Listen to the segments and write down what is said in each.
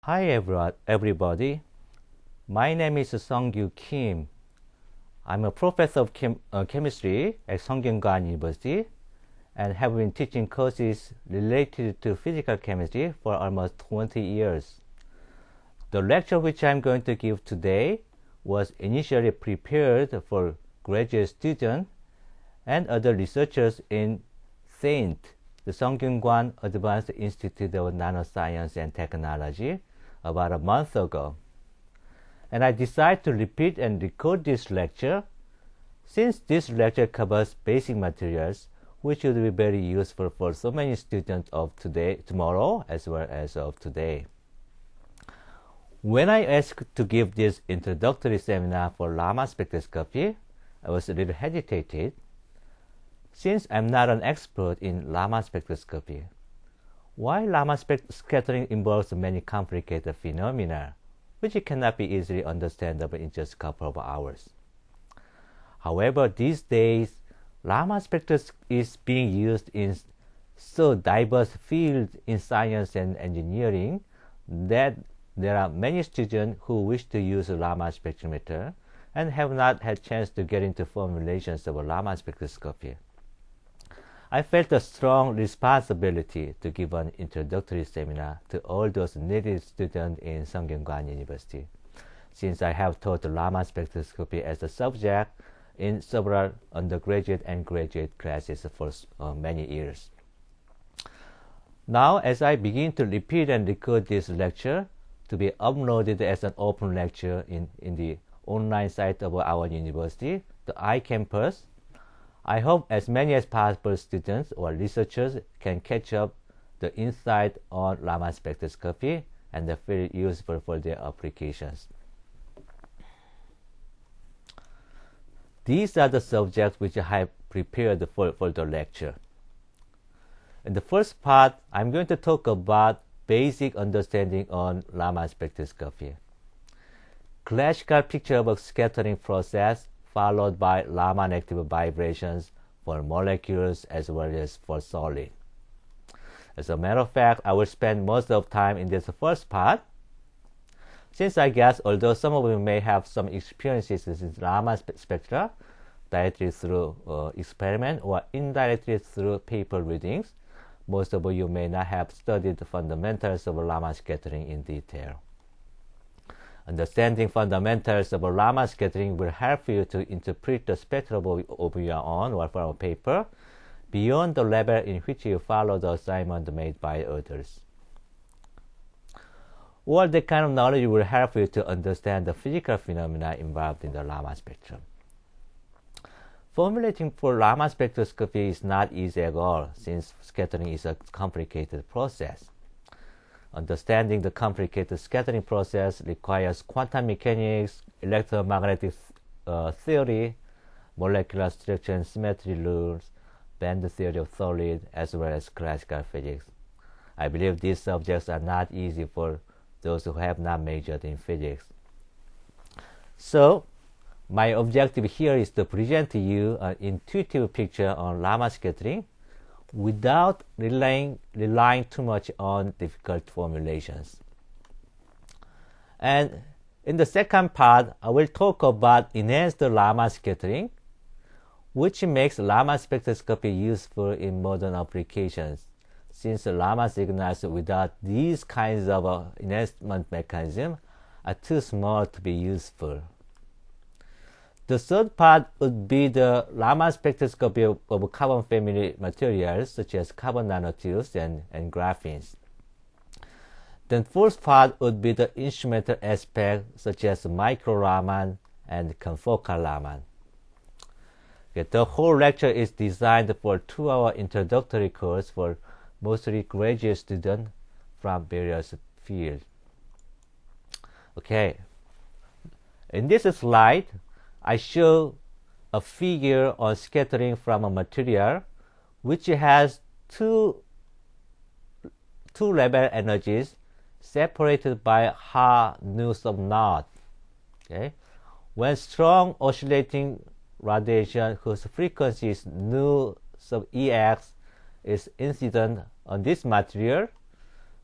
Hi everybody. My name is Sungkyu Kim. I'm a professor of chemistry at Sungkyunkwan University and have been teaching courses related to physical chemistry for almost 20 years. The lecture which I'm going to give today was initially prepared for graduate students and other researchers in SAINT, the Sungkyunkwan Advanced Institute of Nanoscience and Technology, about a month ago. And I decided to repeat and record this lecture since this lecture covers basic materials which would be very useful for so many students of tomorrow as well as of today. When I asked to give this introductory seminar for Raman Spectroscopy, I was a little hesitated since I'm not an expert in Raman spectroscopy. While Raman scattering involves many complicated phenomena, which cannot be easily understandable in just a couple of hours. However, these days, Raman spectroscopy is being used in so diverse fields in science and engineering that there are many students who wish to use a Raman spectrometer and have not had a chance to get into formulations of a Raman spectroscopy. I felt a strong responsibility to give an introductory seminar to all those needed students in Sungkyunkwan University, since I have taught Raman spectroscopy as a subject in several undergraduate and graduate classes for many years. Now, as I begin to repeat and record this lecture to be uploaded as an open lecture in the online site of our university, the iCampus, I hope as many as possible students or researchers can catch up the insight on Raman spectroscopy and they're very useful for their applications. These are the subjects which I have prepared for the lecture. In the first part, I'm going to talk about basic understanding on Raman spectroscopy. Classical picture of a scattering process followed by Raman active vibrations for molecules as well as for solid. As a matter of fact, I will spend most of the time in this first part, since I guess although some of you may have some experiences with Raman spectra directly through experiment or indirectly through paper readings, most of you may not have studied the fundamentals of Raman scattering in detail. Understanding fundamentals of Raman scattering will help you to interpret the spectrum of your own or from a paper beyond the level in which you follow the assignment made by others. All that kind of knowledge will help you to understand the physical phenomena involved in the Raman spectrum. Formulating for Raman spectroscopy is not easy at all, since scattering is a complicated process. Understanding the complicated scattering process requires quantum mechanics, electromagnetic theory, molecular structure and symmetry rules, band theory of solid, as well as classical physics. I believe these subjects are not easy for those who have not majored in physics. So, my objective here is to present to you an intuitive picture on Raman scattering without relying too much on difficult formulations. And in the second part, I will talk about enhanced Raman scattering, which makes Raman spectroscopy useful in modern applications, since Raman signals without these kinds of enhancement mechanisms are too small to be useful. The third part would be the Raman spectroscopy of carbon family materials such as carbon nanotubes and graphenes. Then fourth part would be the instrumental aspect such as micro Raman and confocal Raman. Okay, the whole lecture is designed for a 2-hour introductory course for mostly graduate students from various fields. Okay, in this slide, I show a figure on scattering from a material which has two level energies separated by hard nodes of knot. Okay? When strong oscillating radiation whose frequency is nu sub Ex is incident on this material,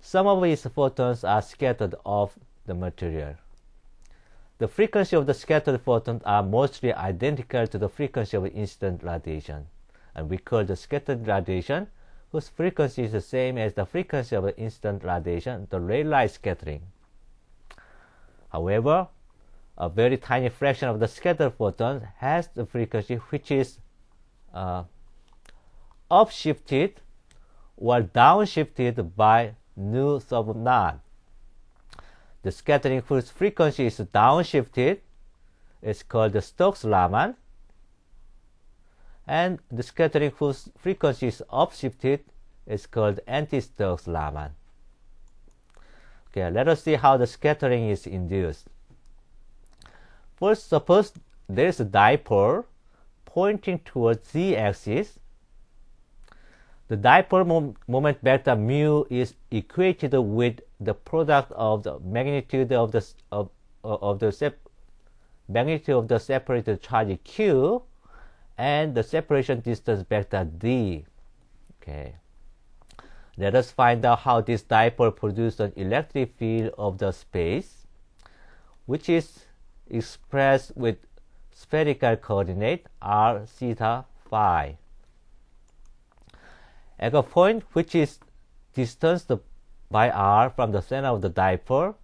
some of its photons are scattered off the material. The frequency of the scattered photons are mostly identical to the frequency of incident radiation, and we call the scattered radiation, whose frequency is the same as the frequency of the incident radiation, the Rayleigh scattering. However, a very tiny fraction of the scattered photons has the frequency which is upshifted or downshifted by nu sub naught. The scattering whose frequency is downshifted is called the Stokes-Raman, and the scattering whose frequency is upshifted is called anti-Stokes-Raman. Okay, let us see how the scattering is induced. First, suppose there is a dipole pointing towards z-axis. The dipole moment vector mu is equated with the product of the magnitude of the magnitude of the separated charge q and the separation distance vector d. Okay. Let us find out how this dipole produces an electric field of the space, which is expressed with spherical coordinate r theta phi. At a point which is distanced by r from the center of the dipole,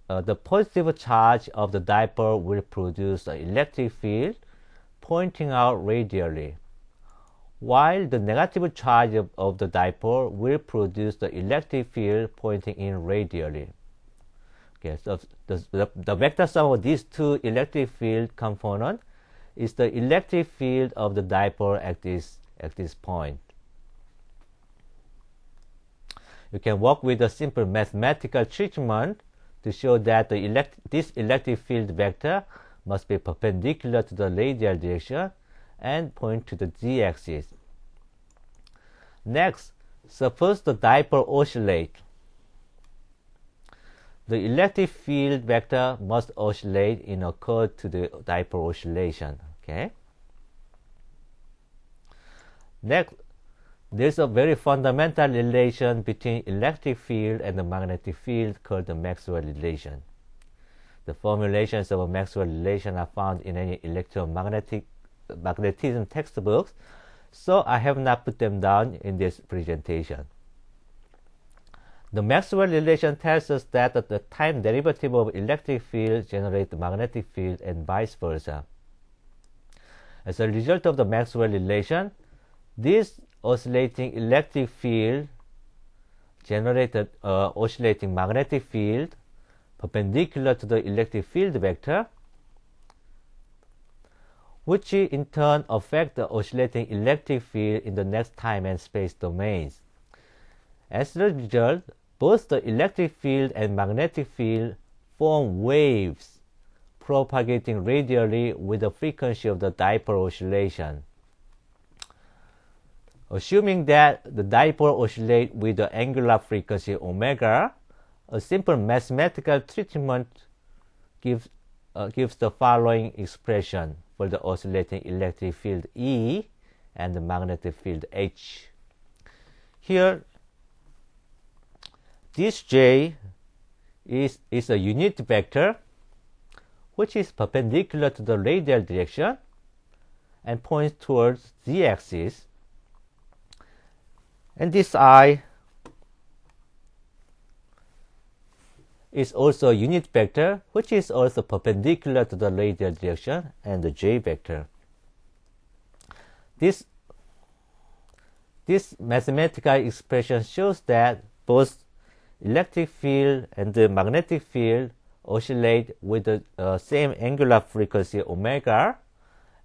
the positive charge of the dipole will produce an electric field pointing out radially, while the negative charge of the dipole will produce the electric field pointing in radially. Okay, so the vector sum of these two electric field components is the electric field of the dipole at this point. You can work with a simple mathematical treatment to show that this electric field vector must be perpendicular to the radial direction and point to the z-axis. Next, suppose the dipole oscillates. The electric field vector must oscillate in accord to the dipole oscillation. Okay. Next, there is a very fundamental relation between electric field and the magnetic field called the Maxwell relation. The formulations of a Maxwell relation are found in any magnetism textbooks, so I have not put them down in this presentation. The Maxwell relation tells us that the time derivative of electric field generates the magnetic field and vice versa. As a result of the Maxwell relation, this oscillating electric field generated oscillating magnetic field perpendicular to the electric field vector, which in turn affect the oscillating electric field in the next time and space domains. As a result, both the electric field and magnetic field form waves propagating radially with the frequency of the dipole oscillation. Assuming that the dipole oscillates with the angular frequency omega, a simple mathematical treatment gives the following expression for the oscillating electric field E and the magnetic field H. Here, this J is a unit vector which is perpendicular to the radial direction and points towards the axis. And this I is also a unit vector which is also perpendicular to the radial direction and the J vector. This mathematical expression shows that both electric field and the magnetic field oscillate with the same angular frequency omega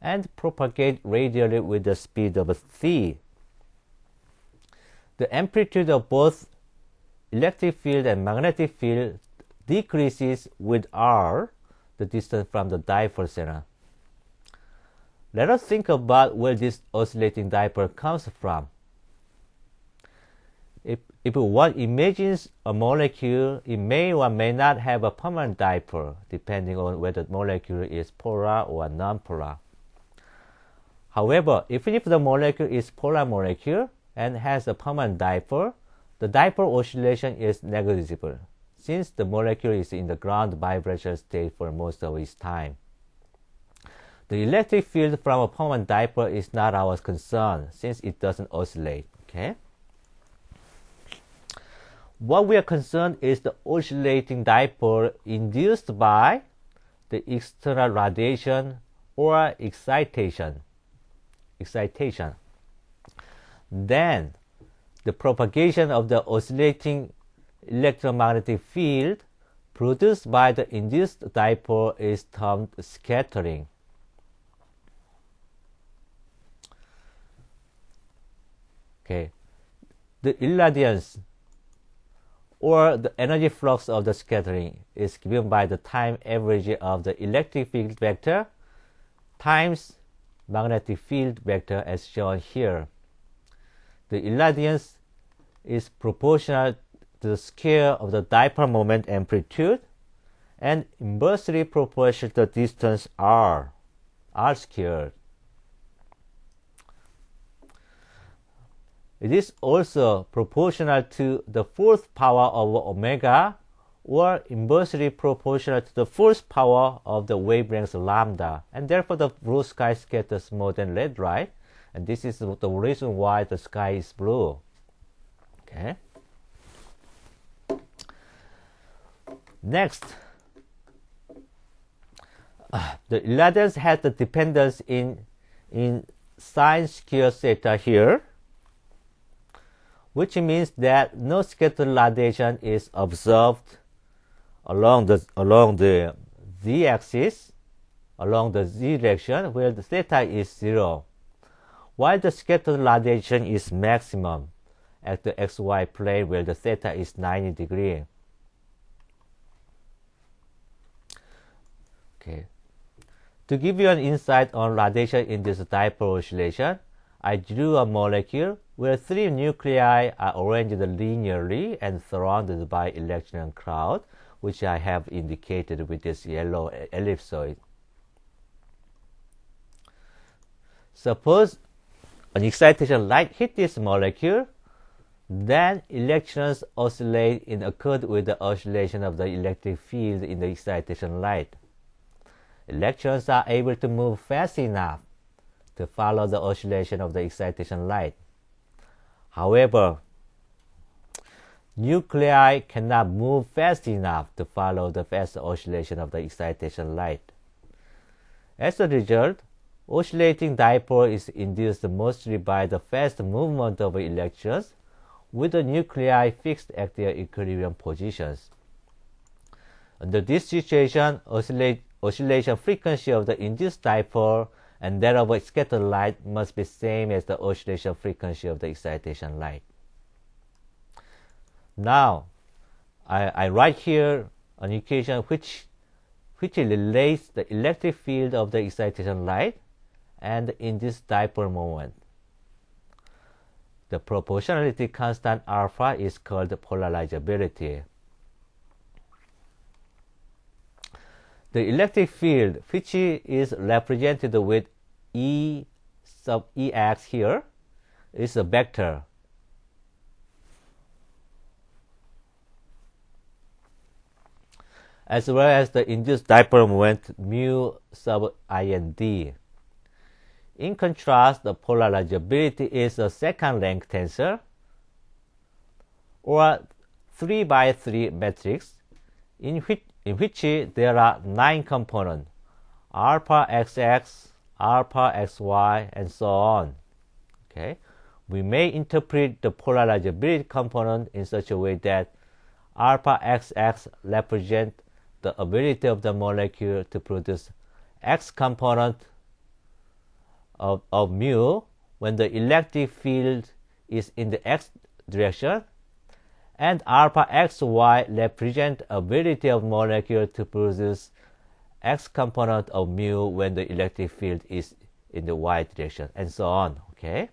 and propagate radially with the speed of c. The amplitude of both electric field and magnetic field decreases with r, the distance from the dipole center. Let us think about where this oscillating dipole comes from. If one imagines a molecule, it may or may not have a permanent dipole, depending on whether the molecule is polar or non-polar. However, even if the molecule is polar molecule and has a permanent dipole, the dipole oscillation is negligible since the molecule is in the ground vibration state for most of its time. The electric field from a permanent dipole is not our concern since it doesn't oscillate. Okay? What we are concerned is the oscillating dipole induced by the external radiation or excitation. Then the propagation of the oscillating electromagnetic field produced by the induced dipole is termed scattering. Okay. The irradiance or the energy flux of the scattering is given by the time average of the electric field vector times magnetic field vector as shown here. The irradiance is proportional to the square of the dipole moment amplitude and inversely proportional to the distance r squared. It is also proportional to the fourth power of omega or inversely proportional to the fourth power of the wavelength lambda, and therefore the blue sky scatters more than red light, and this is the reason why the sky is blue. Okay. Next, the irradiance has the dependence in sine square theta here, which means that no scattered radiation is observed along the z-axis, along the z direction, where the theta is 0, while the scattered radiation is maximum at the xy plane, where the theta is 90 degrees. Okay. To give you an insight on radiation in this dipole oscillation, I drew a molecule where 3 nuclei are arranged linearly and surrounded by electron cloud, which I have indicated with this yellow ellipsoid. Suppose an excitation light hit this molecule, then electrons oscillate in accord with the oscillation of the electric field in the excitation light. Electrons are able to move fast enough to follow the oscillation of the excitation light. However, nuclei cannot move fast enough to follow the fast oscillation of the excitation light. As a result, oscillating dipole is induced mostly by the fast movement of electrons, with the nuclei fixed at their equilibrium positions. Under this situation, oscillation frequency of the induced dipole and that of a scattered light must be same as the oscillation frequency of the excitation light. Now, I write here an equation which relates the electric field of the excitation light and the induced dipole moment. The proportionality constant alpha is called polarizability. The electric field, which is represented with E sub Ex here, is a vector. As well as the induced dipole moment mu sub Ind. In contrast, the polarizability is a second rank tensor or 3 by 3 matrix in which there are 9 components, alpha xx, alpha xy, and so on. Okay, we may interpret the polarizability component in such a way that alpha xx represents the ability of the molecule to produce x component of mu when the electric field is in the x direction, and alpha xy represent ability of molecule to produce x component of mu when the electric field is in the y direction, and so on. Okay.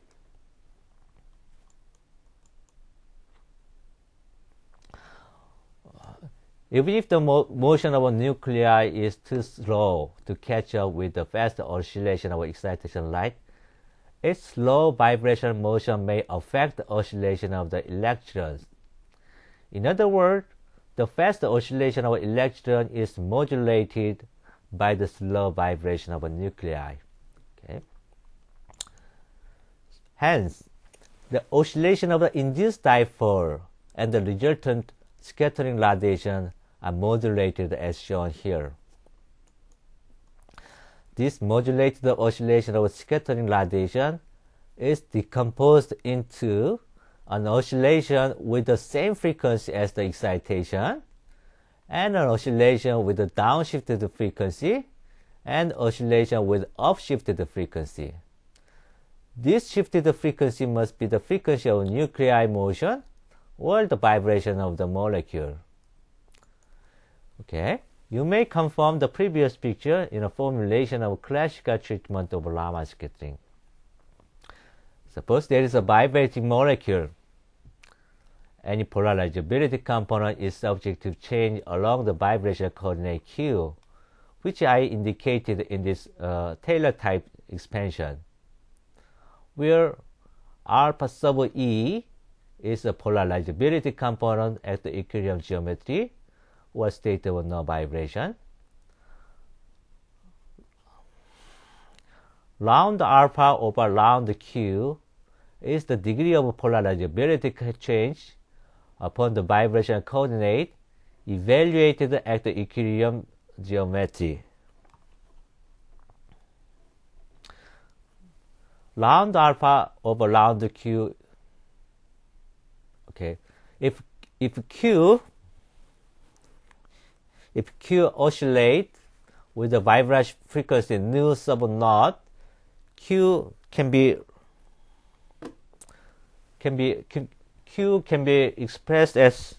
Even if the motion of a nuclei is too slow to catch up with the fast oscillation of excitation light, its slow vibration motion may affect the oscillation of the electrons In other words, the fast oscillation of an electron is modulated by the slow vibration of a nuclei. Okay. Hence, the oscillation of the induced dipole and the resultant scattering radiation are modulated as shown here. This modulated oscillation of scattering radiation is decomposed into an oscillation with the same frequency as the excitation, and an oscillation with a downshifted frequency, and oscillation with upshifted frequency. This shifted frequency must be the frequency of nuclei motion or the vibration of the molecule. Okay, you may confirm the previous picture in a formulation of classical treatment of Raman scattering. Suppose there is a vibrating molecule. Any polarizability component is subject to change along the vibration coordinate q, which I indicated in this Taylor type expansion, where alpha sub E is a polarizability component at the equilibrium geometry or state of no vibration. Round alpha over round q is the degree of polarizability change upon the vibration coordinate evaluated at the equilibrium geometry. Round alpha over round q. Okay, if q oscillates with the vibration frequency nu sub naught, q can be expressed as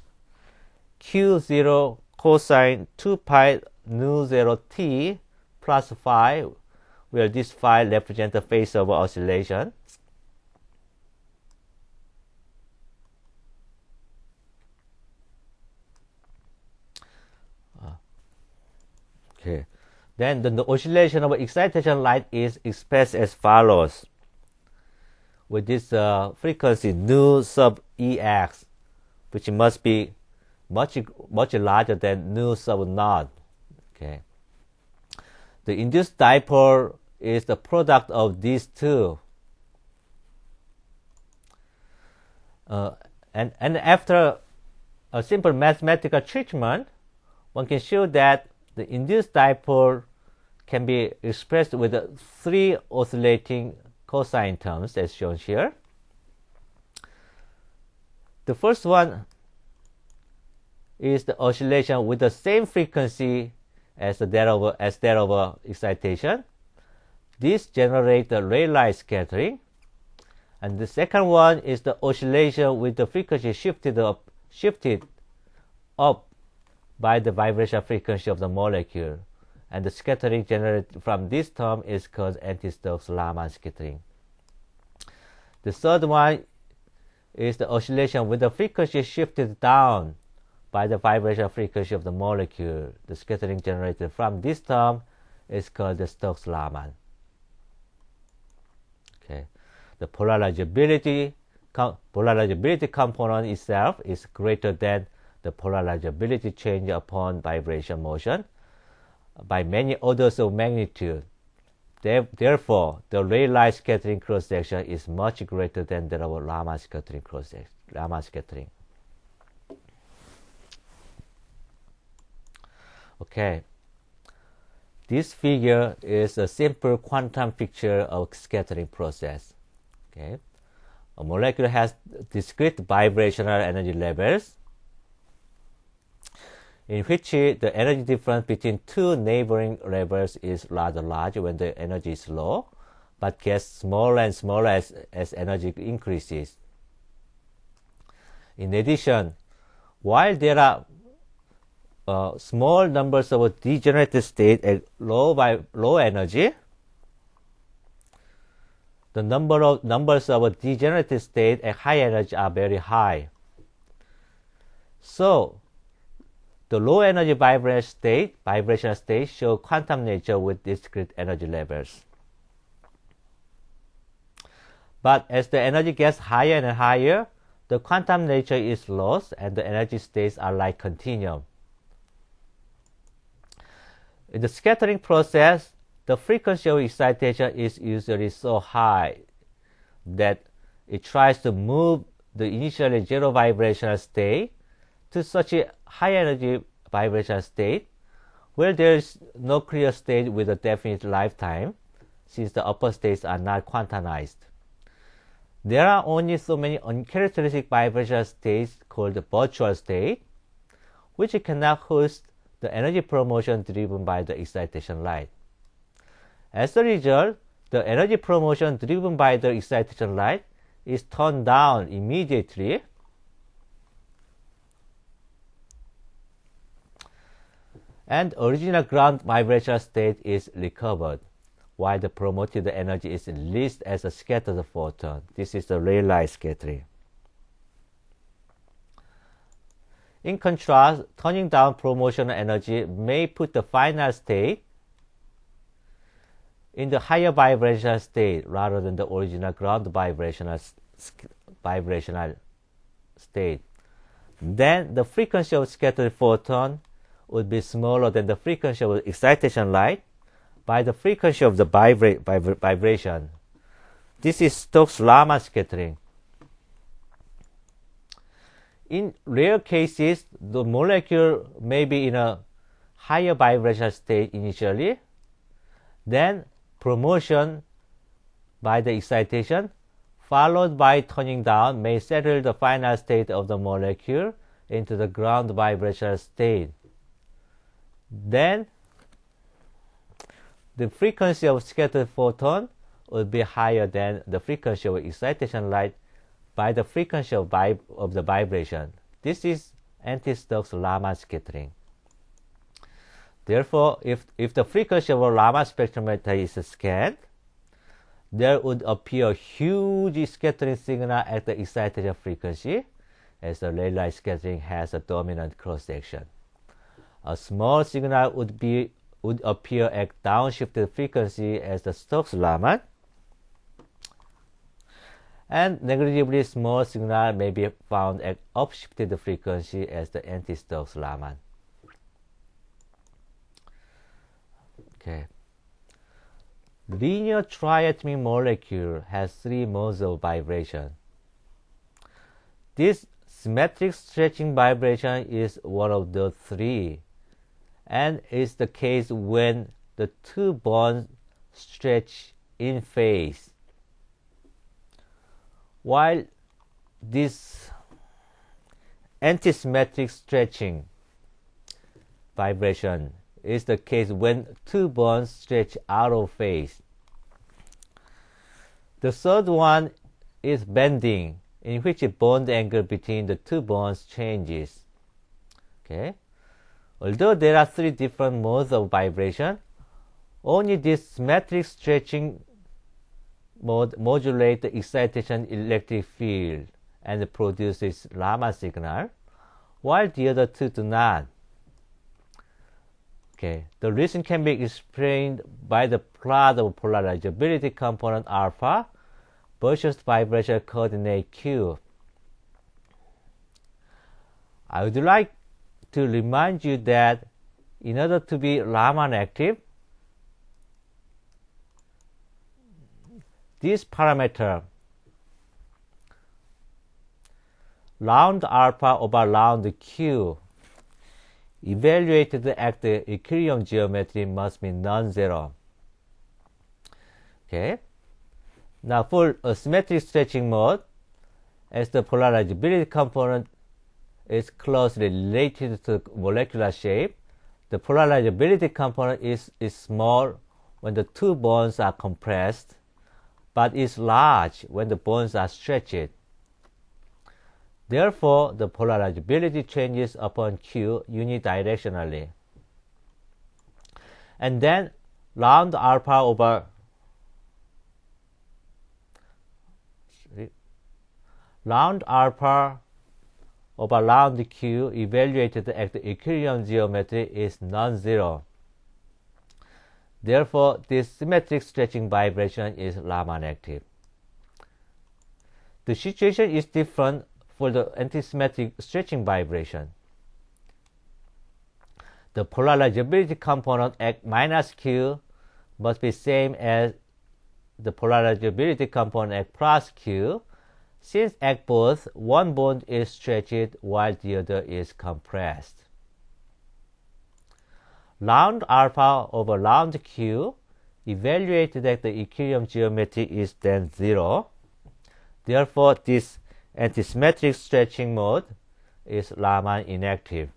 q0 cosine 2 pi nu 0 t plus phi, where this phi represents the phase of oscillation. Okay. Then the oscillation of excitation light is expressed as follows, with this frequency nu sub ex, which must be much larger than nu sub naught. Okay. The induced dipole is the product of these two. And after a simple mathematical treatment, one can show that the induced dipole can be expressed with three oscillating cosine terms as shown here. The first one is the oscillation with the same frequency as that of excitation. This generates the Rayleigh scattering. And the second one is the oscillation with the frequency shifted up by the vibration frequency of the molecule. And the scattering generated from this term is called anti-Stokes Raman scattering. The third one is the oscillation with the frequency shifted down by the vibration frequency of the molecule. The scattering generated from this term is called the Stokes Raman. Okay. The polarizability component itself is greater than the polarizability change upon vibration motion by many orders of magnitude. Therefore, the Rayleigh scattering cross-section is much greater than that of Raman scattering cross-section. Raman scattering. Okay. This figure is a simple quantum picture of scattering process. Okay. A molecule has discrete vibrational energy levels, in which the energy difference between two neighboring levels is rather large when the energy is low, but gets smaller and smaller as energy increases. In addition, while there are small numbers of degenerated states at low energy, the numbers of degenerated states at high energy are very high. So, the low energy vibrational state show quantum nature with discrete energy levels. But as the energy gets higher and higher, the quantum nature is lost and the energy states are like continuum. In the scattering process, the frequency of excitation is usually so high that it tries to move the initially zero vibrational state to such a high energy vibrational state where there is no clear state with a definite lifetime, since the upper states are not quantized. There are only so many uncharacteristic vibrational states called virtual state, which cannot host the energy promotion driven by the excitation light. As a result, the energy promotion driven by the excitation light is turned down immediately, and original ground vibrational state is recovered, while the promoted energy is released as a scattered photon. This is the real light scattering. In contrast, turning down promotional energy may put the final state in the higher vibrational state rather than the original ground vibrational state. Then the frequency of scattered photon would be smaller than the frequency of excitation light by the frequency of the vibration. This is Stokes-Raman scattering. In rare cases, the molecule may be in a higher vibrational state initially, then promotion by the excitation followed by turning down may settle the final state of the molecule into the ground vibrational state. Then the frequency of scattered photon will be higher than the frequency of excitation light by the frequency of the vibration. This is anti-Stokes-Raman scattering. Therefore, if the frequency of a Raman spectrometer is scanned, there would appear a huge scattering signal at the excitation frequency, as the ray light scattering has a dominant cross-section. A small signal would appear at downshifted frequency as the Stokes-Raman, and negligibly small signal may be found at upshifted frequency as the anti-Stokes-Raman. Okay. Linear triatomic molecule has three modes of vibration. This symmetric stretching vibration is one of the three, and is the case when the two bonds stretch in phase. While this antisymmetric stretching vibration is the case when two bonds stretch out of phase. The third one is bending, in which the bond angle between the two bonds changes. Okay. Although there are three different modes of vibration, only this symmetric stretching mode modulates the excitation electric field and produces Raman signal, while the other two do not. Okay. The reason can be explained by the plot of polarizability component alpha versus vibration coordinate q. I would like to remind you that in order to be Raman active, this parameter round alpha over round q evaluated at the equilibrium geometry must be non-zero. Okay. Now for a symmetric stretching mode, as the polarizability component is closely related to molecular shape, the polarizability component is small when the two bonds are compressed, but is large when the bonds are stretched. Therefore, the polarizability changes upon q unidirectionally. And then round alpha over round q evaluated at the equilibrium geometry is non-zero. Therefore, this symmetric stretching vibration is Raman active. The situation is different for the antisymmetric stretching vibration. The polarizability component X minus Q must be same as the polarizability component X plus Q, since at both one bond is stretched while the other is compressed. Round alpha over round Q evaluated that the equilibrium geometry is then 0. Therefore, this antisymmetric stretching mode is Raman inactive.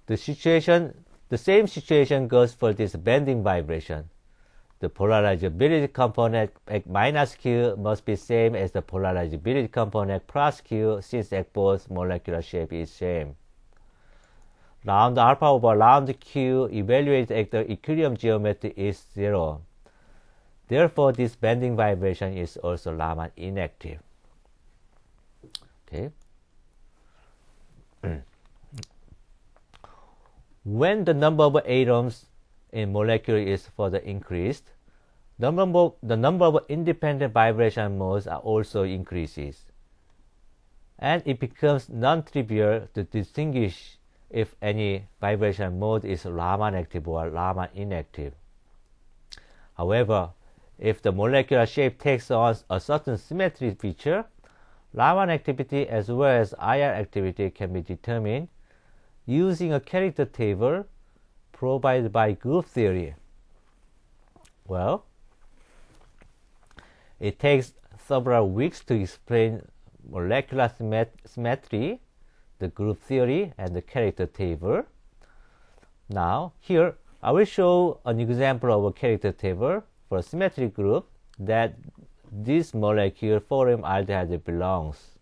The same situation goes for this bending vibration. The polarizability component X minus Q must be same as the polarizability component plus Q, since at both molecular shape is same. Round alpha over round Q evaluated at the equilibrium geometry is 0. Therefore, this bending vibration is also Raman inactive. Okay. When the number of atoms in molecule is further increased, the number of independent vibration modes are also increases, and it becomes non-trivial to distinguish if any vibration mode is Raman active or Raman inactive. However, if the molecular shape takes on a certain symmetry feature, Raman activity as well as IR activity can be determined using a character table provided by group theory. Well, it takes several weeks to explain molecular symmetry, the group theory, and the character table. Now, here I will show an example of a character table for a symmetric group that this molecule formaldehyde belongs.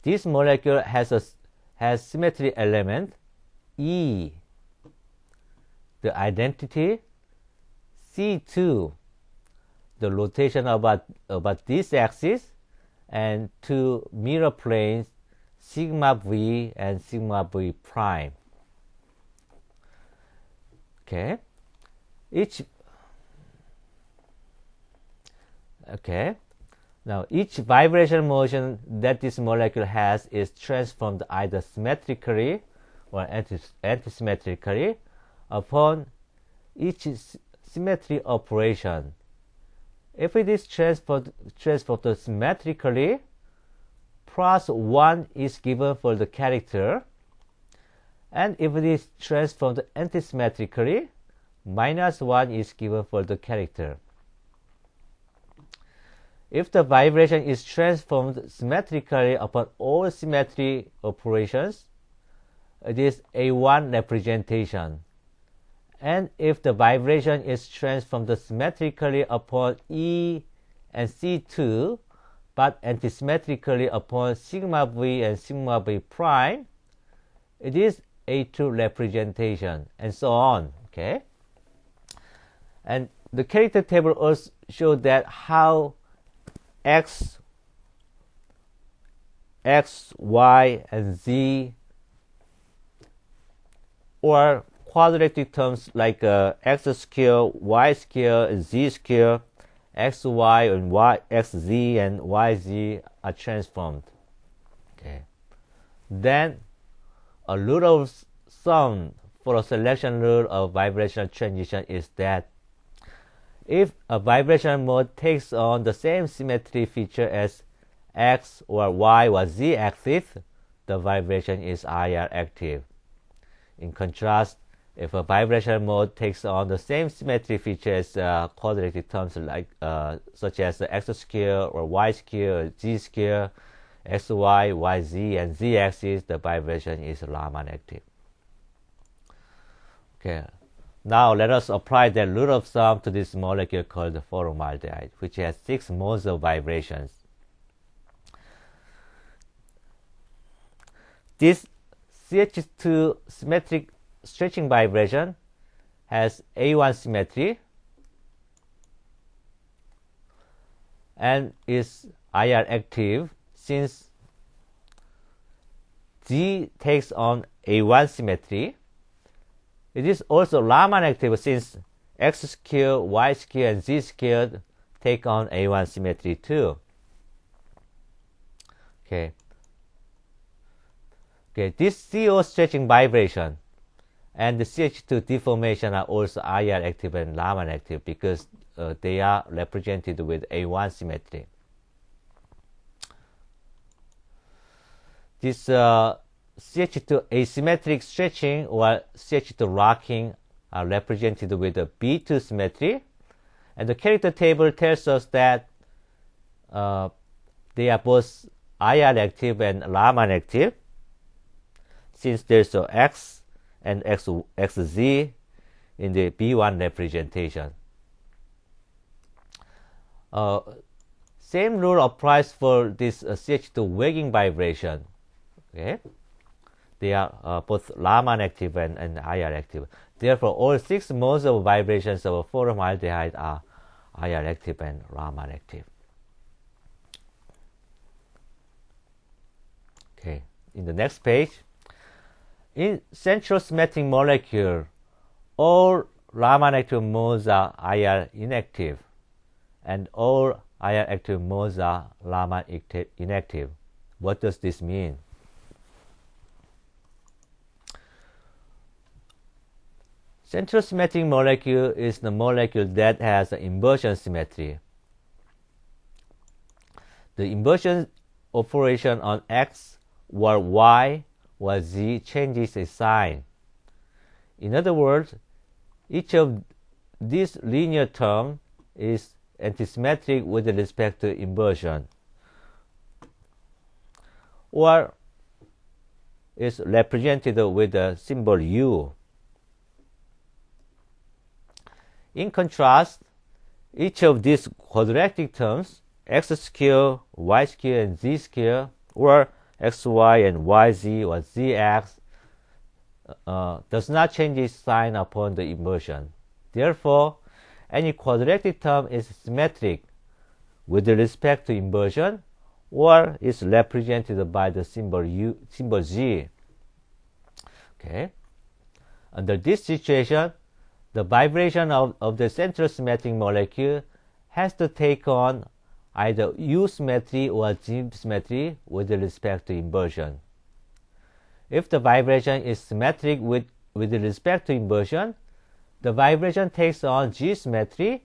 This molecule has symmetry element E, the identity C2, the rotation about this axis, and two mirror planes sigma v and sigma v prime. Okay. Now, each vibration motion that this molecule has is transformed either symmetrically or antisymmetrically upon each symmetry operation. If it is transferred symmetrically, +1 is given for the character, and if it is transformed antisymmetrically, -1 is given for the character. If the vibration is transformed symmetrically upon all symmetry operations, it is A1 representation. And if the vibration is transformed symmetrically upon E and C2, but antisymmetrically upon sigma v and sigma v prime, it is A2 representation, and so on. Okay. And the character table also shows that how X, Y, and Z, or quadratic terms like x square, y square, and z square, xy and xz and yz are transformed. Okay. Then a rule of thumb for a selection rule of vibrational transition is that if a vibration mode takes on the same symmetry feature as x or y or z axis, the vibration is IR active. In contrast, if a vibration mode takes on the same symmetry features quadratic terms like such as the x square or y square or z square, xy, yz, and z axis, the vibration is Raman active. Okay. Now let us apply that rule of thumb to this molecule called formaldehyde, which has 6 modes of vibrations. This CH2 symmetric stretching vibration has A1 symmetry and is IR active since G takes on A1 symmetry, It is also Raman active since x squared, y squared, and z squared take on A1 symmetry too. Okay. This CO stretching vibration and the CH2 deformation are also IR active and Raman active because they are represented with A1 symmetry. This CH2 asymmetric stretching or CH2 rocking are represented with a B2 symmetry, and the character table tells us that they are both IR active and Raman active, since there's a X and XZ in the B1 representation. Same rule applies for this CH2 wagging vibration. Okay, they are both Raman active and IR active. Therefore, all 6 modes of vibrations of formaldehyde are IR active and Raman active. Okay, in the next page, in central symmetric molecule, all Raman active modes are IR inactive, and all IR active modes are Raman inactive. What does this mean? Central symmetric molecule is the molecule that has an inversion symmetry. The inversion operation on X or Y or Z changes its sign. In other words, each of these linear terms is antisymmetric with respect to inversion, or is represented with the symbol U. In contrast, each of these quadratic terms, x squared, y squared, and z squared, or xy and yz or zx, does not change its sign upon the inversion. Therefore, any quadratic term is symmetric with respect to inversion, or is represented by the symbol G. Okay. Under this situation, the vibration of the central symmetric molecule has to take on either U symmetry or Z symmetry with respect to inversion. If the vibration is symmetric with respect to inversion, the vibration takes on G symmetry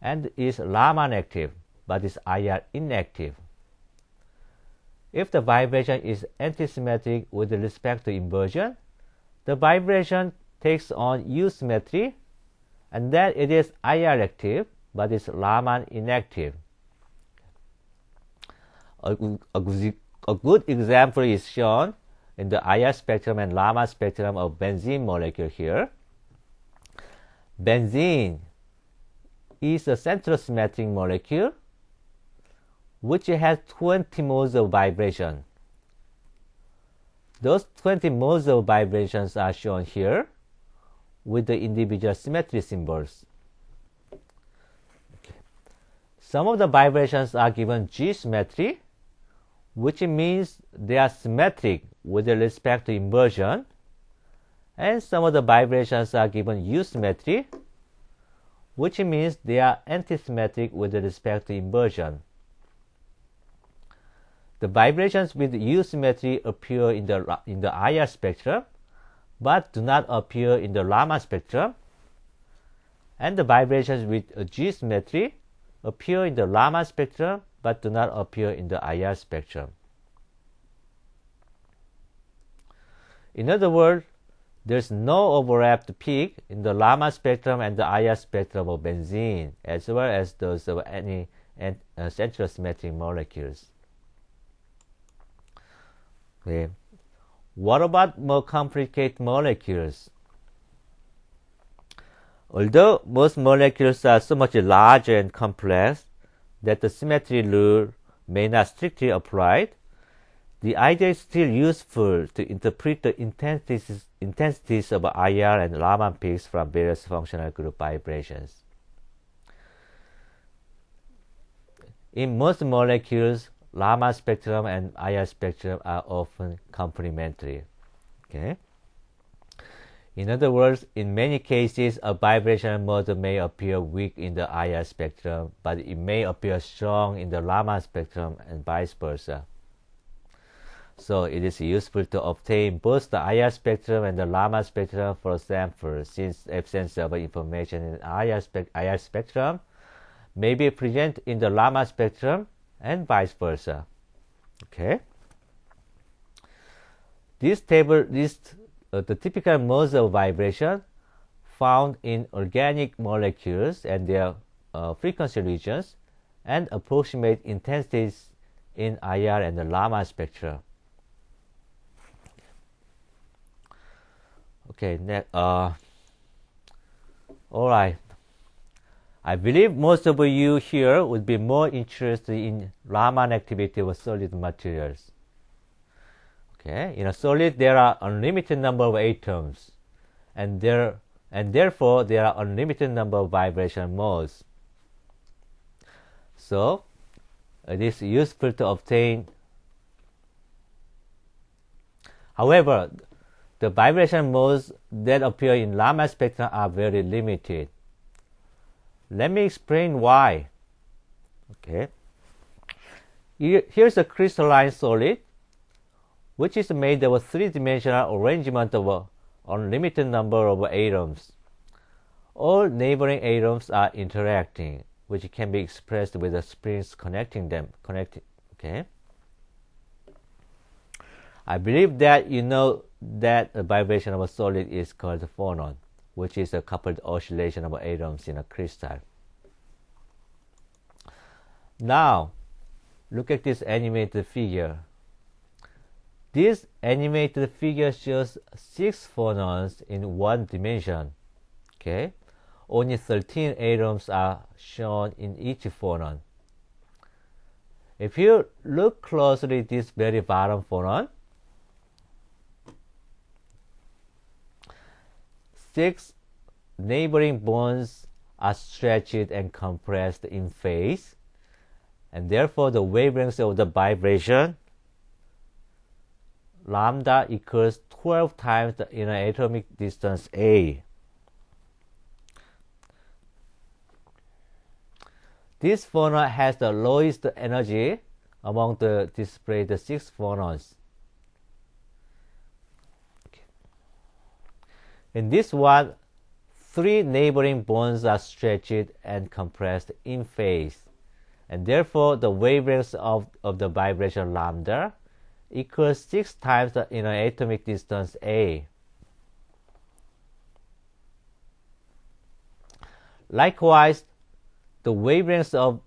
and is Raman active, but is IR inactive. If the vibration is antisymmetric with respect to inversion, the vibration takes on U symmetry, and then it is IR active, but is Raman inactive. A good example is shown in the IR spectrum and Raman spectrum of benzene molecule here. Benzene is a central symmetric molecule which has 20 modes of vibration. Those 20 modes of vibrations are shown here with the individual symmetry symbols. Okay. Some of the vibrations are given G symmetry, which means they are symmetric with respect to inversion, and some of the vibrations are given U symmetry, which means they are antisymmetric with respect to inversion. The vibrations with U symmetry appear in the IR spectrum, but do not appear in the Raman spectrum, and the vibrations with G symmetry appear in the Raman spectrum, but do not appear in the IR spectrum. In other words, there is no overlapped peak in the Raman spectrum and the IR spectrum of benzene, as well as those of any central symmetric molecules. Okay. What about more complicated molecules? Although most molecules are so much larger and complex that the symmetry rule may not strictly apply, the idea is still useful to interpret the intensities of IR and Raman peaks from various functional group vibrations. In most molecules, Raman spectrum and IR spectrum are often complementary. Okay. In other words, in many cases, a vibrational mode may appear weak in the IR spectrum, but it may appear strong in the Raman spectrum and vice versa. So it is useful to obtain both the IR spectrum and the Raman spectrum for a sample, since absence of information in IR spectrum may be present in the Raman spectrum and vice versa. Okay. This table lists the typical modes of vibration found in organic molecules and their frequency regions and approximate intensities in IR and the Raman spectra. Okay, all right. I believe most of you here would be more interested in Raman activity of solid materials. Okay, in a solid there are unlimited number of atoms, and therefore there are unlimited number of vibration modes. So it is useful to obtain. However, the vibration modes that appear in Raman spectrum are very limited. Let me explain why. Okay, here's a crystalline solid, which is made of a three-dimensional arrangement of an unlimited number of atoms. All neighboring atoms are interacting, which can be expressed with the springs connecting them. Okay. I believe that you know that a vibration of a solid is called a phonon, which is a coupled oscillation of atoms in a crystal. Now, look at this animated figure. This animated figure shows 6 phonons in one dimension. Okay, only 13 atoms are shown in each phonon. If you look closely at this very bottom phonon, 6 neighboring bonds are stretched and compressed in phase, and therefore the wavelength of the vibration lambda equals 12 times the inner atomic distance A. This phonon has the lowest energy among the displayed 6 phonons. In this one, 3 neighboring bonds are stretched and compressed in phase, and therefore the wavelength of the vibration lambda equals 6 times the inner atomic distance A. Likewise, the wavelength of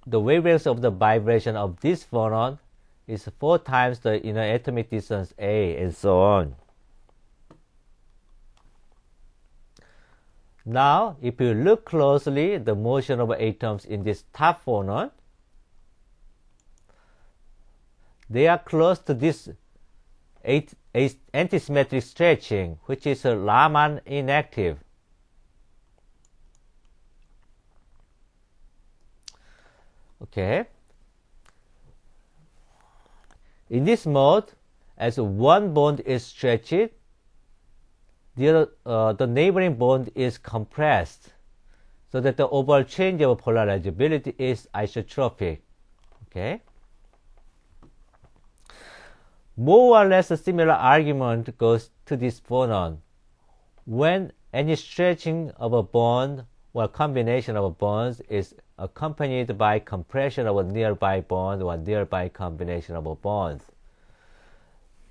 the vibration of this phonon is 4 times the inner atomic distance A, and so on. Now, if you look closely, the motion of atoms in this top phonon, they are close to this antisymmetric stretching, which is a Raman inactive. Okay. In this mode, as one bond is stretched, the neighboring bond is compressed, so that the overall change of polarizability is isotropic. Okay. More or less a similar argument goes to this phonon. When any stretching of a bond or combination of bonds is accompanied by compression of a nearby bond or nearby combination of bonds.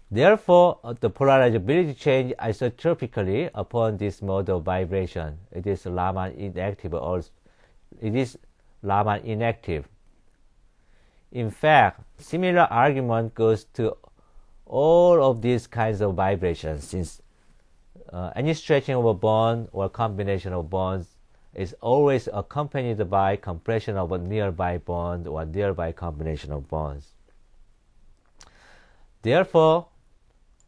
Therefore, the polarizability change isotropically upon this mode of vibration. It is Raman inactive. In fact, similar argument goes to all of these kinds of vibrations, since any stretching of a bond or combination of bonds is always accompanied by compression of a nearby bond or nearby combination of bonds. Therefore,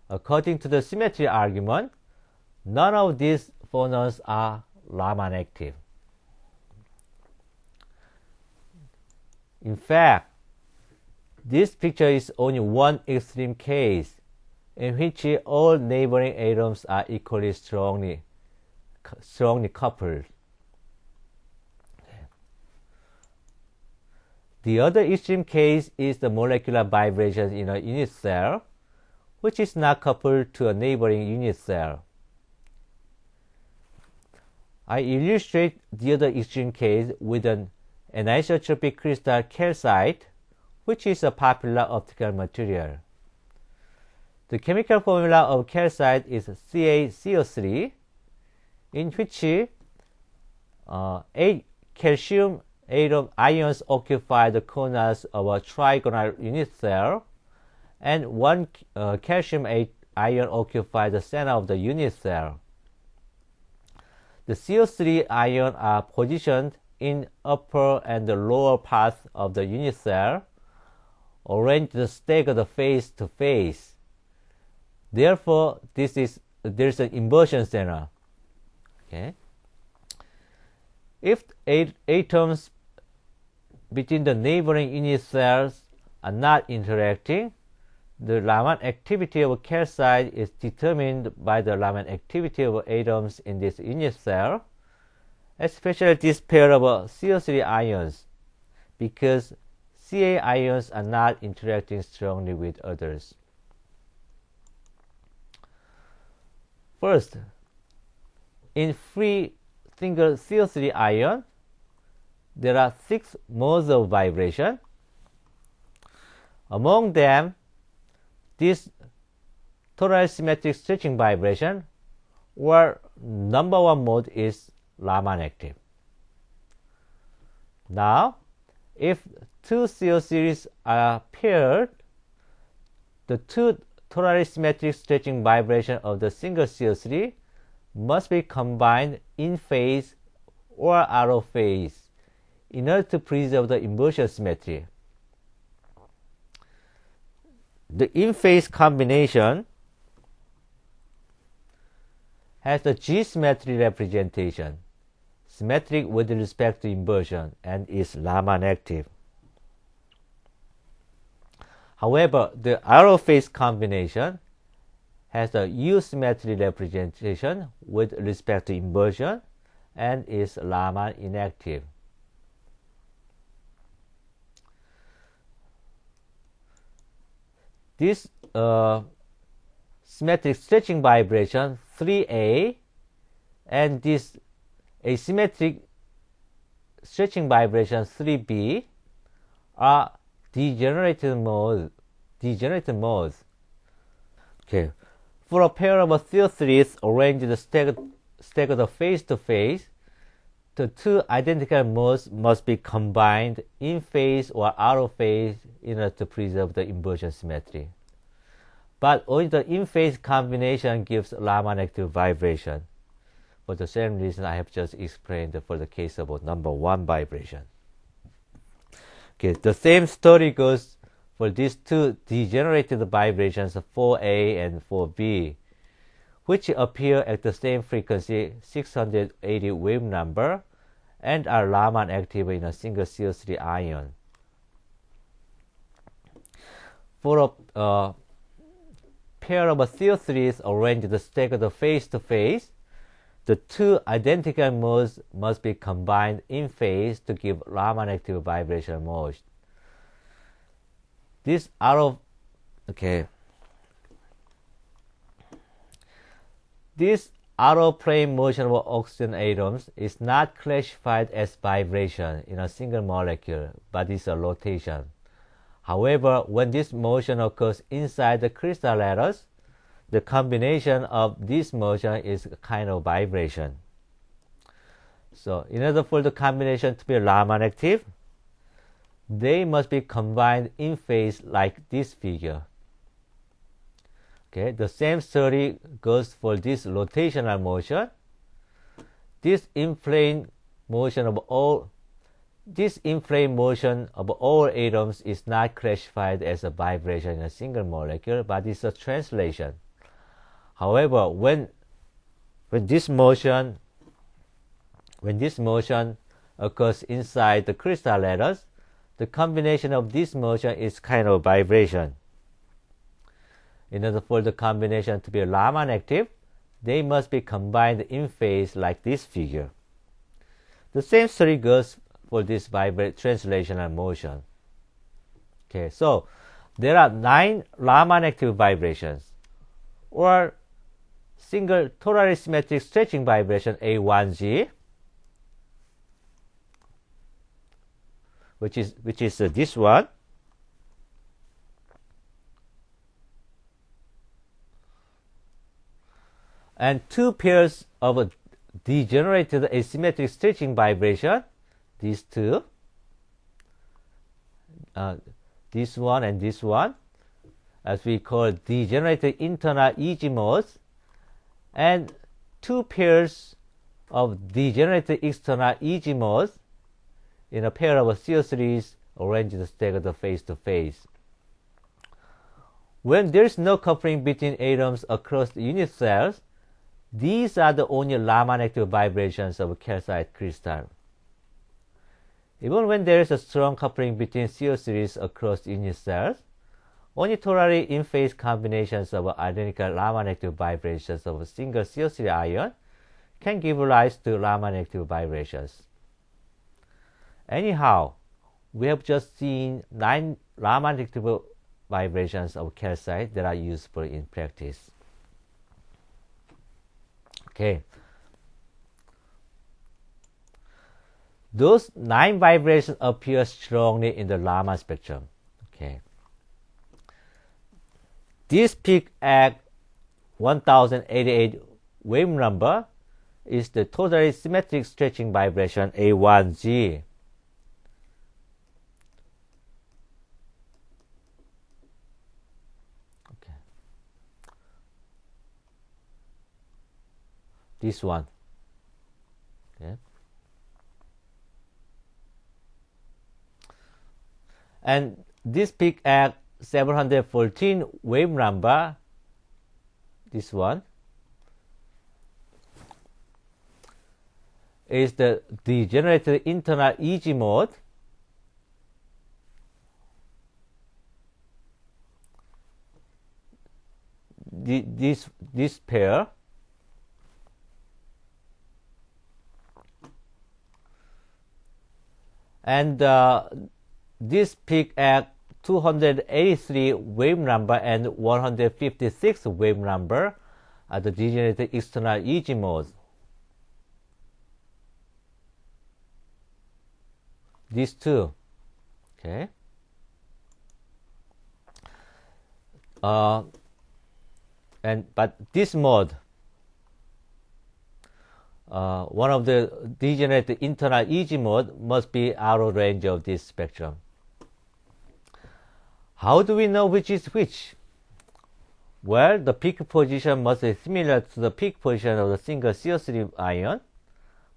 according to the symmetry argument, none of these phonons are Raman active. In fact, this picture is only one extreme case. in which all neighboring atoms are equally strongly coupled. The other extreme case is the molecular vibration in a unit cell, which is not coupled to a neighboring unit cell. I illustrate the other extreme case with an anisotropic crystal calcite, which is a popular optical material. The chemical formula of calcite is CaCO3, in which 8 calcium atom ions occupy the corners of a trigonal unit cell, and 1 calcium ion occupies the center of the unit cell. The CO3 ions are positioned in upper and the lower parts of the unit cell, arranged staggered face to face. Therefore, there is an inversion center. Okay. If atoms between the neighboring unit cells are not interacting, the Raman activity of calcite is determined by the Raman activity of atoms in this unit cell, especially this pair of CO3 ions, because Ca ions are not interacting strongly with others. First, in free single CO3 ion, there are 6 modes of vibration. Among them, this total symmetric stretching vibration, or number 1 mode, is Raman active. Now, if 2 CO series are paired, the 2 totally symmetric stretching vibration of the single CO3 must be combined in phase or out of phase in order to preserve the inversion symmetry. The in-phase combination has the G-symmetry representation, symmetric with respect to inversion, and is Raman active. However, the out-of-phase combination has the U-symmetry representation with respect to inversion and is Raman inactive. This symmetric stretching vibration 3A and this asymmetric stretching vibration 3B are degenerated modes. Okay. For a pair of CO3s arranged staggered face to face, the 2 identical modes must be combined in phase or out of phase in order to preserve the inversion symmetry. But only the in-phase combination gives Raman active vibration, for the same reason I have just explained for the case of number 1 vibration. Okay, the same story goes for these 2 degenerated vibrations, 4A and 4B, which appear at the same frequency, 680 wave number, and are Raman active in a single CO3 ion. For a pair of CO3s arranged staggered face to face, the 2 identical modes must be combined in phase to give Raman active vibration mode. This out-of-plane motion of oxygen atoms is not classified as vibration in a single molecule, but is a rotation. However, when this motion occurs inside the crystal lattice, the combination of this motion is a kind of vibration. So, in order for the combination to be Raman active, they must be combined in phase like this figure. Okay, the same story goes for this rotational motion. This in-plane motion of all atoms is not classified as a vibration in a single molecule, but is a translation. However, when this motion occurs inside the crystal lattice, the combination of this motion is kind of vibration. In order for the combination to be Raman active, they must be combined in phase like this figure. The same story goes for this translational motion. Okay, so there are 9 Raman active vibrations, or single totally symmetric stretching vibration A1G, which is this one. And 2 pairs of degenerated asymmetric stretching vibration, these two, this one and this one, as we call degenerated internal EG modes, and 2 pairs of degenerated external EG modes in a pair of CO3s arranged staggered face to face. When there is no coupling between atoms across the unit cells, these are the only Raman active vibrations of calcite crystal. Even when there is a strong coupling between CO3s across unit cells, only totally in-phase combinations of identical Raman active vibrations of a single CO3 ion can give rise to Raman active vibrations. Anyhow, we have just seen 9 Raman active vibrations of calcite that are useful in practice. Okay. Those 9 vibrations appear strongly in the Raman spectrum. Okay. This peak at 1088 wave number is the totally symmetric stretching vibration A1G. Okay. This one. Okay. And this peak at 714 wave number, this one, is the degenerated internal EG mode. This pair, and this peak at 283 wave number and 156 wave number are the degenerated external EG modes. These two, okay. But this mode, one of the degenerated internal EG mode must be out of range of this spectrum. How do we know which is which? Well, the peak position must be similar to the peak position of the single CO3 ion,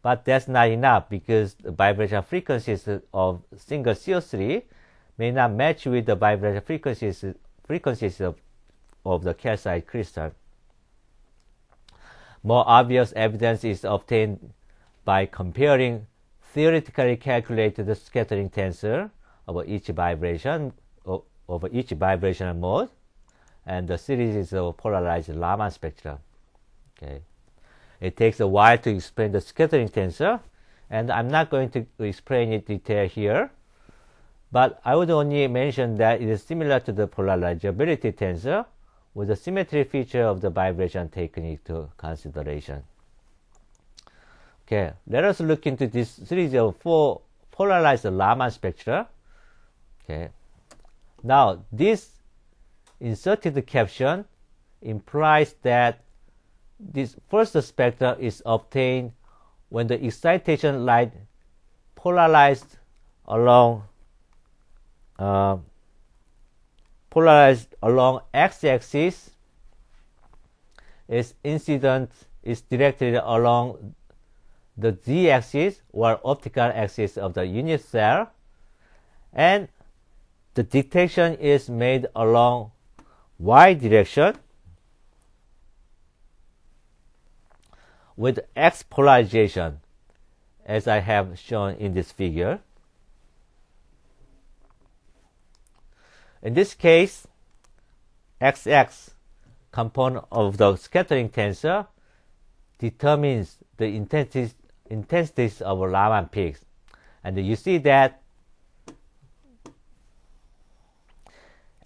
but that's not enough because the vibration frequencies of single CO3 may not match with the vibration frequencies of the calcite crystal. More obvious evidence is obtained by comparing theoretically calculated scattering tensor of each vibration over each vibrational mode, and the series of polarized Raman spectra. Okay. It takes a while to explain the scattering tensor, and I'm not going to explain it in detail here, but I would only mention that it is similar to the polarizability tensor with the symmetry feature of the vibration taken into consideration. Okay, let us look into this series of 4 polarized Raman spectra. Okay. Now, this inserted caption implies that this first spectra is obtained when the excitation light polarized along x-axis is directed along the z-axis or optical axis of the unit cell, and the detection is made along y direction with x polarization, as I have shown in this figure. In this case, XX component of the scattering tensor determines the intensities of Raman peaks. And you see that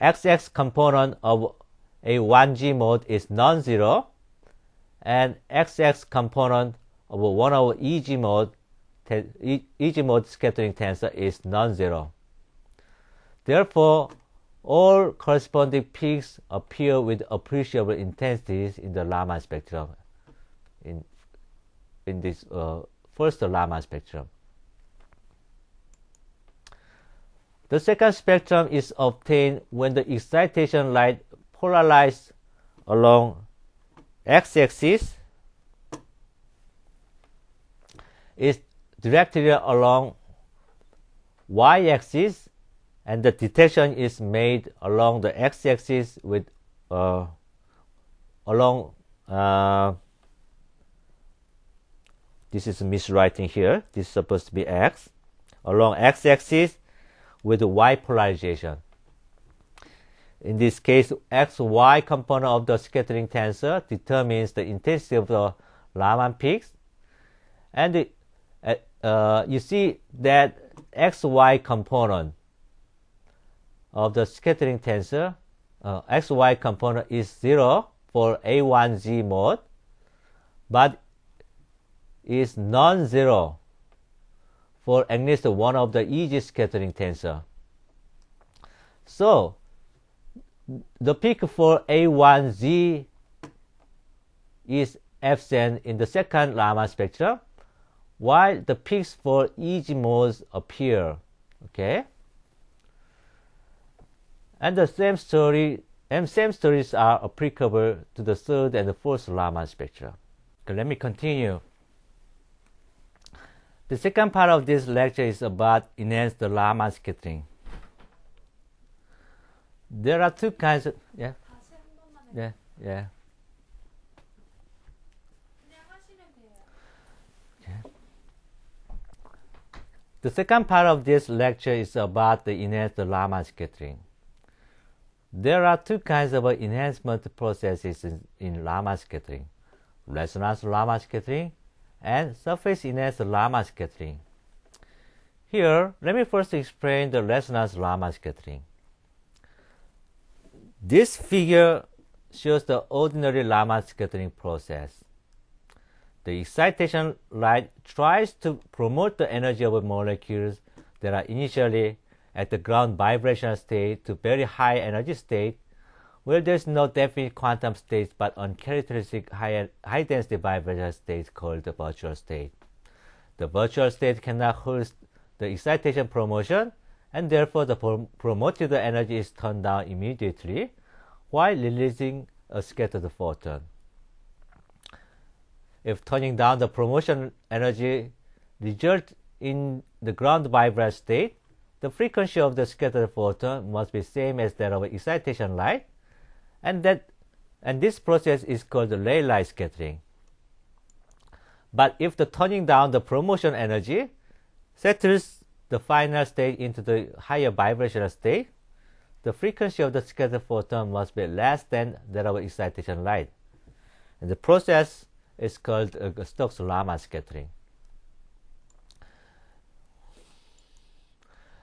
XX component of a 1G mode is non-zero, and XX component of one of EG mode scattering tensor is non-zero. Therefore, all corresponding peaks appear with appreciable intensities in the Raman spectrum, in this first Raman spectrum. The second spectrum is obtained when the excitation light polarized along x-axis is directed along y-axis, and the detection is made along the x-axis with this is miswriting here. This is supposed to be x, along x-axis with y polarization. In this case, xy component of the scattering tensor determines the intensity of the Raman peaks, and you see that xy component of the scattering tensor, xy component is 0 for A1G mode, but is non-zero for at least one of the EG scattering tensor. So the peak for A1G is absent in the second Raman spectrum, while the peaks for EG modes appear. Okay, and the same stories are applicable to the third and the fourth Raman spectra. Okay, let me continue. The second part of this lecture is about enhanced Raman scattering. There are two kinds of yeah. Okay. The second part of this lecture is about the enhanced Raman scattering. There are two kinds of enhancement processes in Raman scattering: resonance Raman scattering and surface enhanced Raman scattering. Here, let me first explain the resonance Raman scattering. This figure shows the ordinary Raman scattering process. The excitation light tries to promote the energy of molecules that are initially at the ground vibrational state to very high energy state, where there is no definite quantum state but uncharacteristic high density vibrational state called the virtual state. The virtual state cannot host the excitation promotion, and therefore the promoted energy is turned down immediately while releasing a scattered photon. If turning down the promotion energy results in the ground vibrational state, the frequency of the scattered photon must be same as that of excitation light, and this process is called the ray light scattering. But if the turning down the promotion energy settles the final state into the higher vibrational state, the frequency of the scattered photon must be less than that of excitation light, and the process is called Stokes Raman scattering.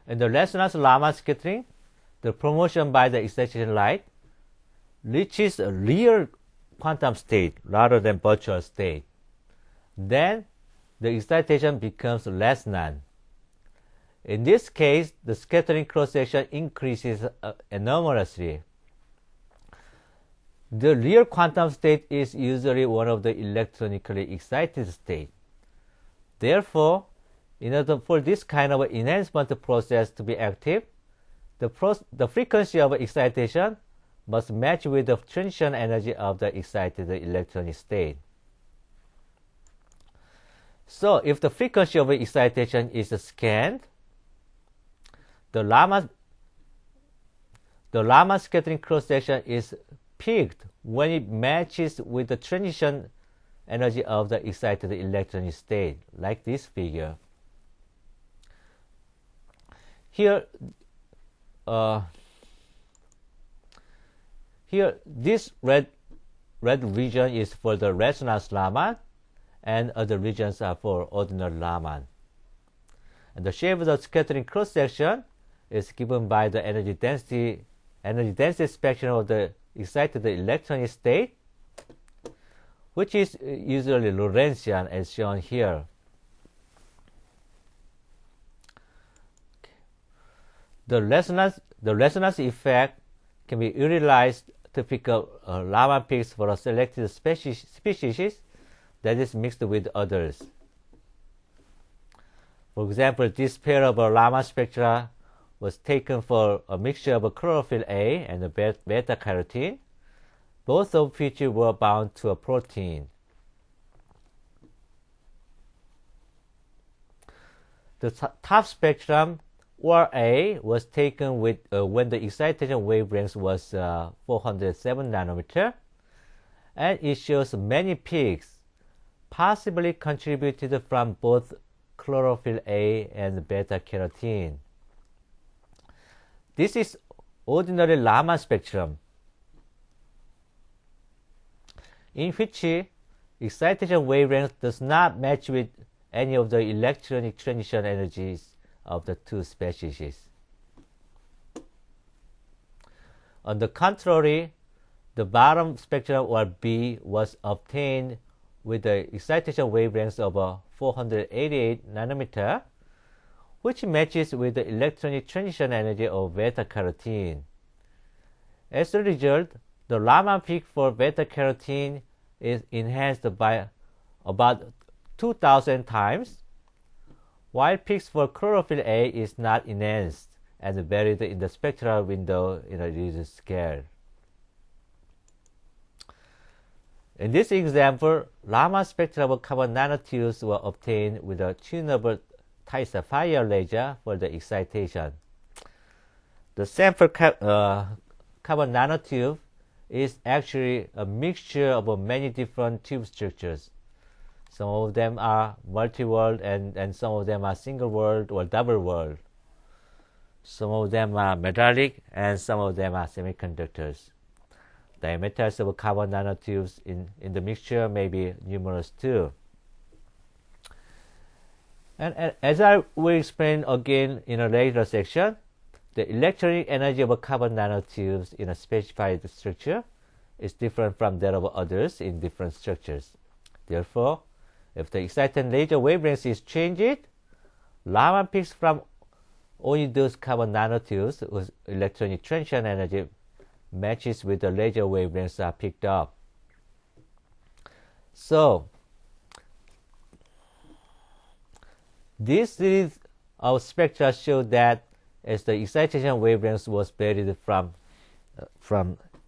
In the resonance Raman scattering, the promotion by the excitation light reaches a real quantum state rather than virtual state. Then the excitation becomes less none. In this case, the scattering cross-section increases enormously. The real quantum state is usually one of the electronically excited states. Therefore, in order for this kind of enhancement process to be active, the frequency of excitation must match with the transition energy of the excited electronic state. So, if the frequency of excitation is scanned, the Raman scattering cross-section is peaked when it matches with the transition energy of the excited electronic state, like this figure. Here, this red red region is for the resonance Raman, and other regions are for ordinary Raman. And the shape of the scattering cross section is given by the energy density spectrum of the excited electronic state, which is usually Lorentzian as shown here. The resonance effect can be utilized to pick up Raman peaks for a selected species that is mixed with others. For example, this pair of Raman spectra was taken for a mixture of chlorophyll A and beta carotene, both of which were bound to a protein. The top spectrum, or A, was taken with when the excitation wavelength was 407 nanometer, and it shows many peaks, possibly contributed from both chlorophyll A and beta carotene. This is ordinary Raman spectrum, in which excitation wavelength does not match with any of the electronic transition energies of the two species. On the contrary, the bottom spectrum, or B, was obtained with the excitation wavelength of 488 nanometer, which matches with the electronic transition energy of beta carotene. As a result, the Raman peak for beta carotene is enhanced by about 2,000 times, while peaks for chlorophyll A is not enhanced and buried in the spectral window in a reduced scale. In this example, Raman spectra of carbon nanotubes were obtained with a tunable tight sapphire laser for the excitation. The sample carbon nanotube is actually a mixture of many different tube structures. Some of them are multi-walled and some of them are single-walled or double-walled. Some of them are metallic and some of them are semiconductors. Diameters of carbon nanotubes in the mixture may be numerous too. And as I will explain again in a later section, the electronic energy of carbon nanotubes in a specified structure is different from that of others in different structures. Therefore, if the excited laser wavelength is changed, Raman peaks from only those carbon nanotubes whose electronic transition energy matches with the laser wavelengths are picked up. So, this series of spectra show that as the excitation wavelength was varied from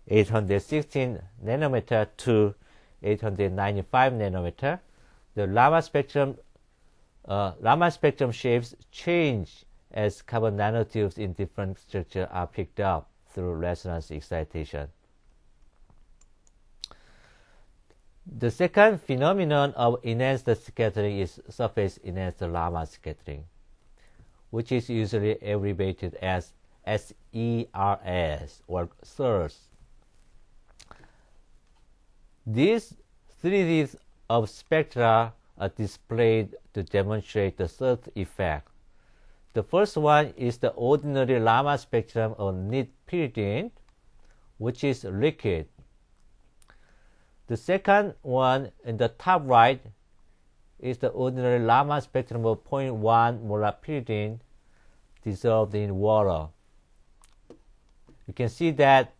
816 nanometer to 895 nanometer, the Raman spectrum shapes change as carbon nanotubes in different structures are picked up through resonance excitation. The second phenomenon of enhanced scattering is surface enhanced Raman scattering, which is usually abbreviated as SERS or SERS. These 3Ds of spectra are displayed to demonstrate the third effect. The first one is the ordinary Raman spectrum of neat pyridine, which is liquid. The second one in the top right is the ordinary Raman spectrum of 0.1 molar pyridine dissolved in water. You can see that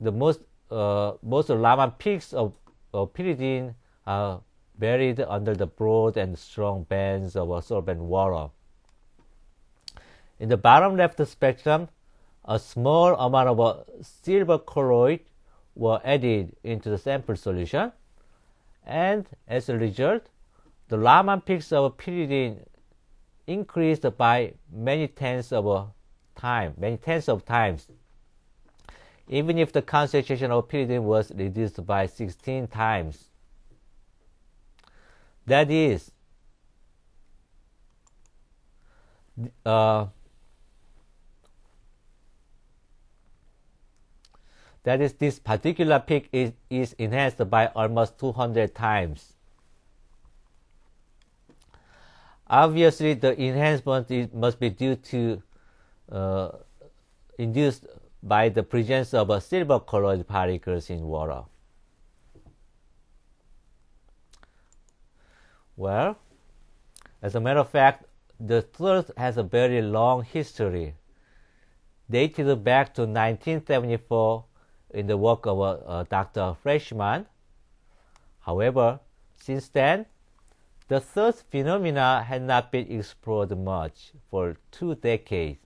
the most Raman peaks of pyridine are buried under the broad and strong bands of solvent water. In the bottom left spectrum, a small amount of silver colloid were added into the sample solution, and as a result, the Raman peaks of pyridine increased by many tens of times, even if the concentration of pyridine was reduced by 16 times. That is, That is, this particular peak is enhanced by almost 200 times. Obviously, the enhancement must be due to induced by the presence of silver colored particles in water. Well, as a matter of fact, the thirst has a very long history, dated back to 1974 in the work of Dr. Freshman. However, since then, the thirst phenomena had not been explored much for 2 decades,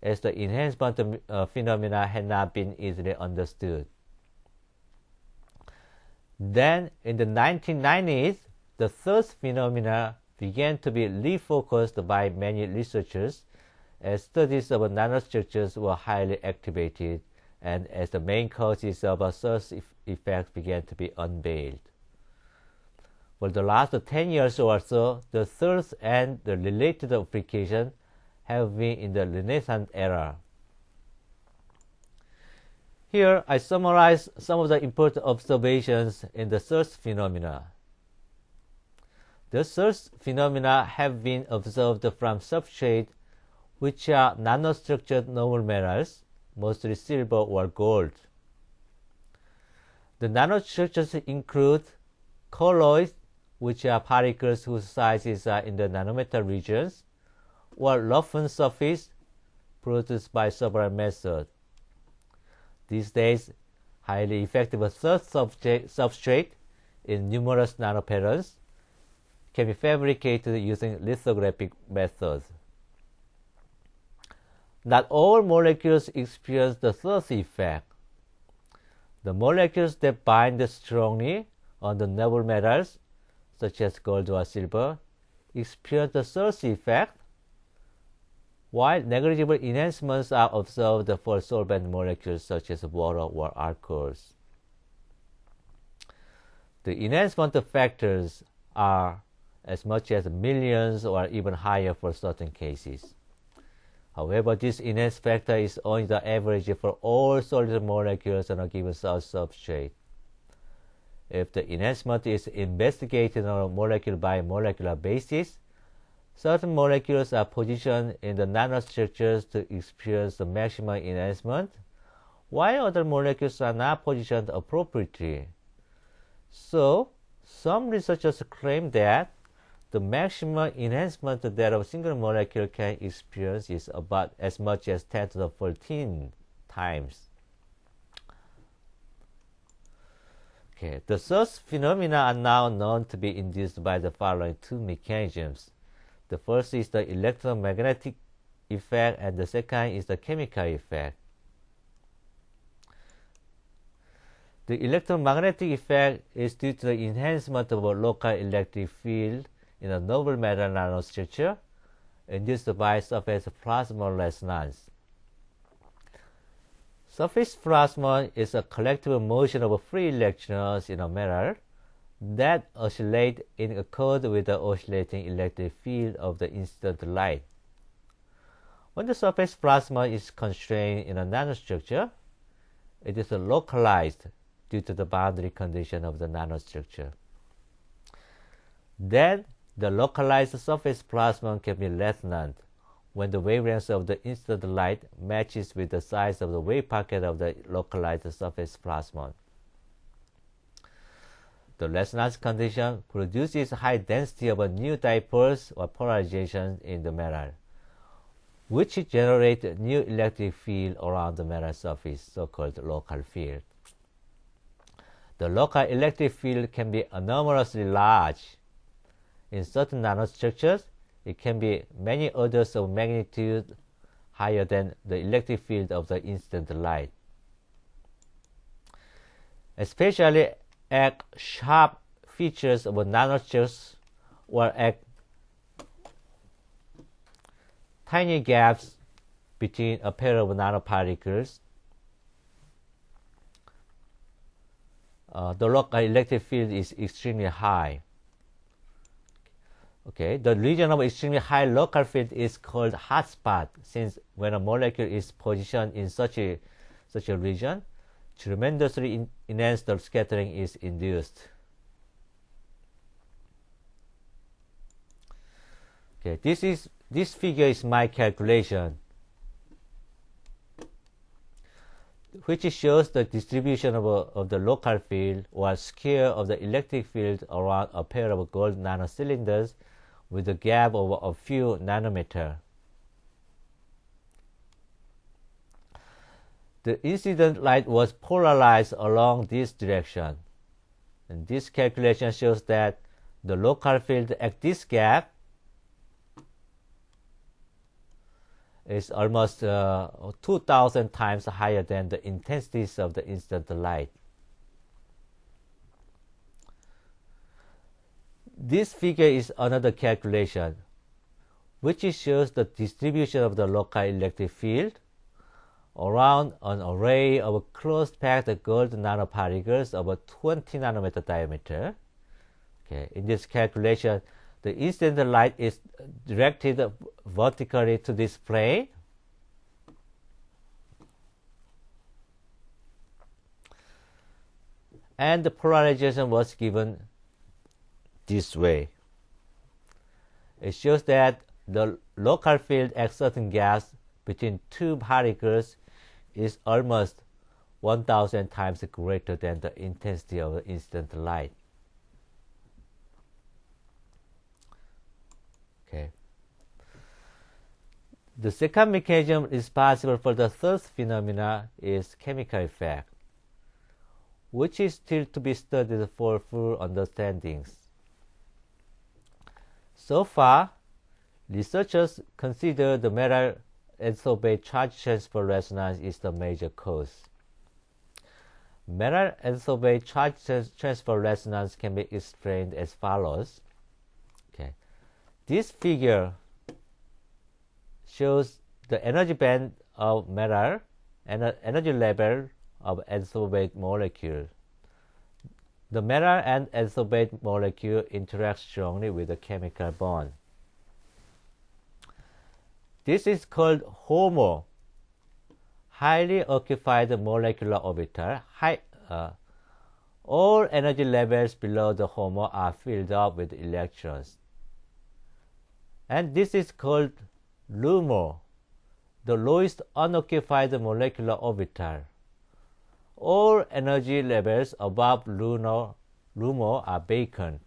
as the enhancement phenomena had not been easily understood. Then, in the 1990s, the thirst phenomena began to be refocused by many researchers as studies of nanostructures were highly activated and as the main causes of thirst effects began to be unveiled. For the last 10 years or so, the thirst and the related application have been in the Renaissance era. Here, I summarize some of the important observations in the thirst phenomena. The thirst phenomena have been observed from substrate which are nanostructured noble metals, mostly silver or gold. The nanostructures include colloids, which are particles whose sizes are in the nanometer regions, or roughened surface produced by several methods. These days, highly effective thirst substrate in numerous nanopatterns can be fabricated using lithographic methods. Not all molecules experience the thirst effect. The molecules that bind strongly on the noble metals, such as gold or silver, experience the thirst effect, while negligible enhancements are observed for solvent molecules such as water or alcohols. The enhancement factors are as much as millions or even higher for certain cases. However, this enhanced factor is only the average for all solid molecules on a given cell substrate. If the enhancement is investigated on a molecule-by-molecular basis, certain molecules are positioned in the nanostructures to experience the maximum enhancement, while other molecules are not positioned appropriately. So, some researchers claim that the maximum enhancement that a single molecule can experience is about as much as 10 to the 14 times. Okay, the thirst phenomena are now known to be induced by the following 2 mechanisms. The first is the electromagnetic effect, and the second is the chemical effect. The electromagnetic effect is due to the enhancement of a local electric field in a noble metal nanostructure induced by surface plasma resonance. Surface plasma is a collective motion of free electrons in a metal that oscillate in accord with the oscillating electric field of the incident light. When the surface plasma is constrained in a nanostructure, it is localized due to the boundary condition of the nanostructure. Then, the localized surface plasma can be resonant when the wavelength of the incident light matches with the size of the wave packet of the localized surface plasma. The resonance condition produces high density of new dipoles or polarizations in the metal, which generate new electric field around the metal surface, so-called local field. The local electric field can be enormously large. In certain nanostructures, it can be many orders of magnitude higher than the electric field of the incident light. Especially at sharp features of nanostructures or at tiny gaps between a pair of nanoparticles, the local electric field is extremely high. Okay, the region of extremely high local field is called hotspot, since when a molecule is positioned in such a region, tremendously enhanced scattering is induced. Okay, this figure is my calculation, which shows the distribution of the local field or square of the electric field around a pair of gold nanocylinders with a gap of a few nanometers. The incident light was polarized along this direction, and this calculation shows that the local field at this gap is almost 2,000 times higher than the intensities of the incident light. This figure is another calculation, which shows the distribution of the local electric field around an array of close-packed gold nanoparticles of a 20 nanometer diameter. Okay, in this calculation, the incident light is directed vertically to this plane, and the polarization was given this way. It shows that the local field at certain gaps between two particles is almost 1,000 times greater than the intensity of the incident light. Okay. The second mechanism responsible for the third phenomena is chemical effect, which is still to be studied for full understandings. So far, researchers consider the metal adsorbate charge transfer resonance is the major cause. Metal adsorbate charge transfer resonance can be explained as follows. Okay. This figure shows the energy band of metal and the energy level of adsorbate molecule. The metal and adsorbate molecule interact strongly with the chemical bond. This is called HOMO, highly occupied molecular orbital. All energy levels below the HOMO are filled up with electrons. And this is called LUMO, the lowest unoccupied molecular orbital. All energy levels above LUMO are vacant.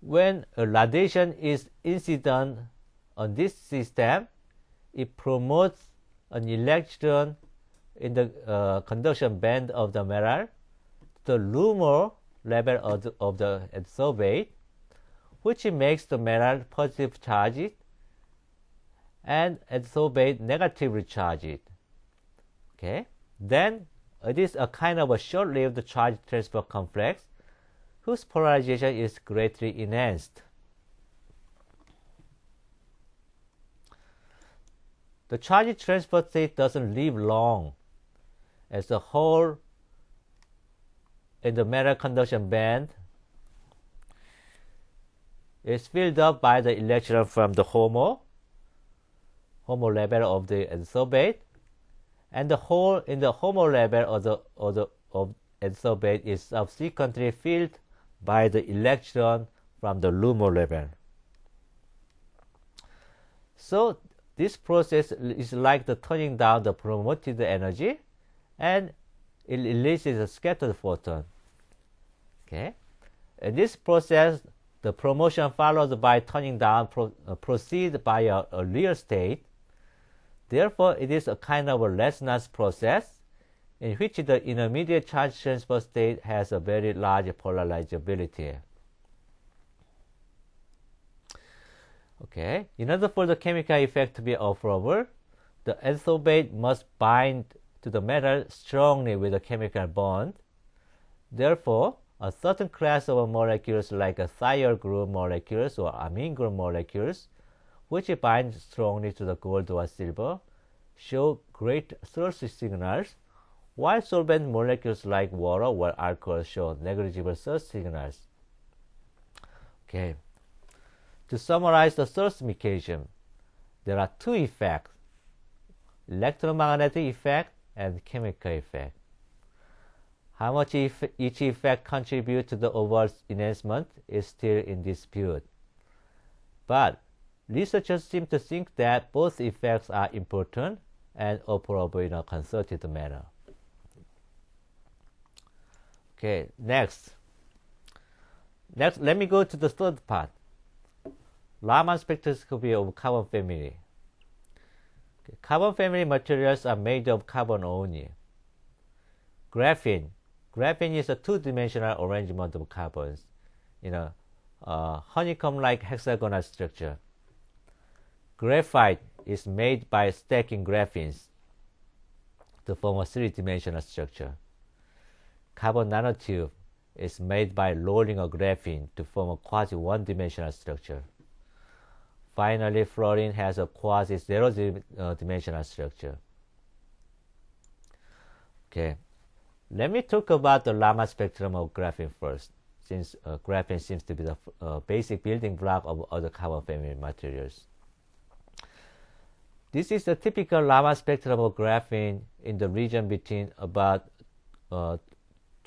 When a radiation is incident on this system, it promotes an electron in the conduction band of the metal, the LUMO level of the adsorbate, which makes the metal positive charged and adsorbate negatively charged. Okay, then it is a kind of a short-lived charge transfer complex whose polarization is greatly enhanced. The charge transfer state doesn't live long, as the hole in the metal conduction band is filled up by the electron from the HOMO level of the adsorbate, and the hole in the HOMO level of adsorbate is subsequently filled by the electron from the LUMO level. So this process is like the turning down the promoted energy, and it releases a scattered photon. Okay, in this process, the promotion followed by turning down proceeds by a real state. Therefore, it is a kind of a resonance process in which the intermediate charge transfer state has a very large polarizability. Okay, in order for the chemical effect to be observable, the adsorbate must bind to the metal strongly with a chemical bond. Therefore, a certain class of molecules like thiol group molecules or amine group molecules, which bind strongly to the gold or silver, show great source signals, while solvent molecules like water or alcohol show negligible source signals. Okay. To summarize the source mechanism, there are two effects electromagnetic effect and chemical effect. How much each effect contributes to the overall enhancement is still in dispute. But researchers seem to think that both effects are important and operable in a concerted manner. Okay, next, let me go to the third part. Raman spectroscopy of carbon family. Okay, carbon family materials are made of carbon only. Graphene is a two-dimensional arrangement of carbons in a honeycomb-like hexagonal structure. Graphite is made by stacking graphenes to form a three-dimensional structure. Carbon nanotube is made by rolling a graphene to form a quasi-one-dimensional structure. Finally, fluorine has a quasi-zero-dimensional structure. Okay, let me talk about the Raman spectrum of graphene first, since graphene seems to be the basic building block of other carbon family materials. This is the typical Raman spectrum of graphene in the region between about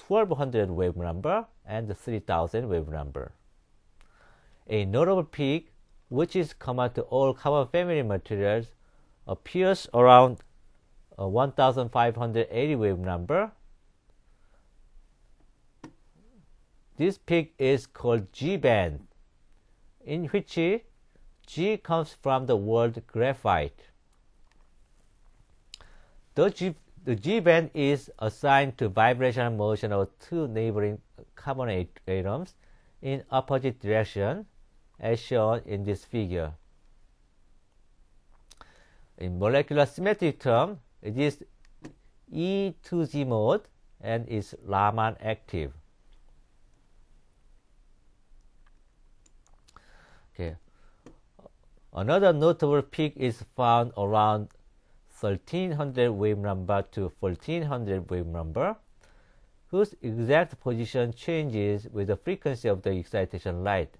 1200 wave number and 3000 wave number. A notable peak, which is common to all carbon family materials, appears around 1580 wave number. This peak is called G band, in which G comes from the word graphite. The G band is assigned to vibrational motion of two neighboring carbon atoms in opposite direction, as shown in this figure. In molecular symmetry term, it is E to G mode and is Raman active. Okay. Another notable peak is found around 1300 wave number to 1400 wave number, whose exact position changes with the frequency of the excitation light.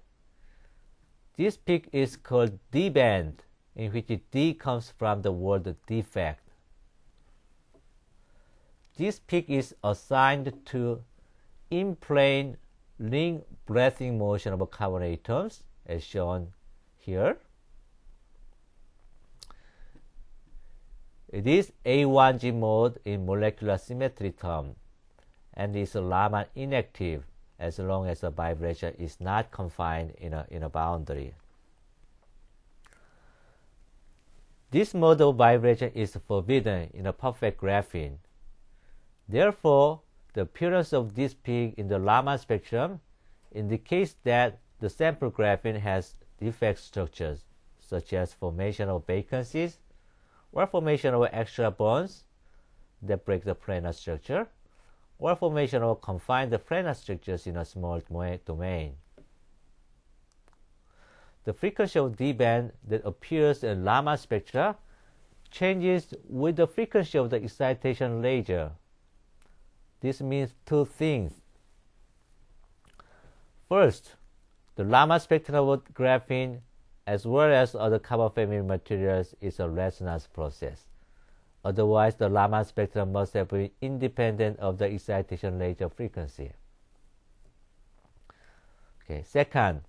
This peak is called D band, in which D comes from the word defect. This peak is assigned to in-plane ring breathing motion of carbon atoms, as shown here. It is A1G mode in molecular symmetry term and is Raman inactive as long as the vibration is not confined in a boundary. This mode of vibration is forbidden in a perfect graphene. Therefore, the appearance of this peak in the Raman spectrum indicates that the sample graphene has defect structures, such as formation of vacancies or formation of extra bonds that break the planar structure, or formation of confined planar structures in a small domain. The frequency of D band that appears in Raman spectra changes with the frequency of the excitation laser. This means two things. First, the Raman spectrum of graphene as well as other carbon family materials is a resonance process. Otherwise, the Raman spectrum must have been independent of the excitation laser frequency. Okay. Second,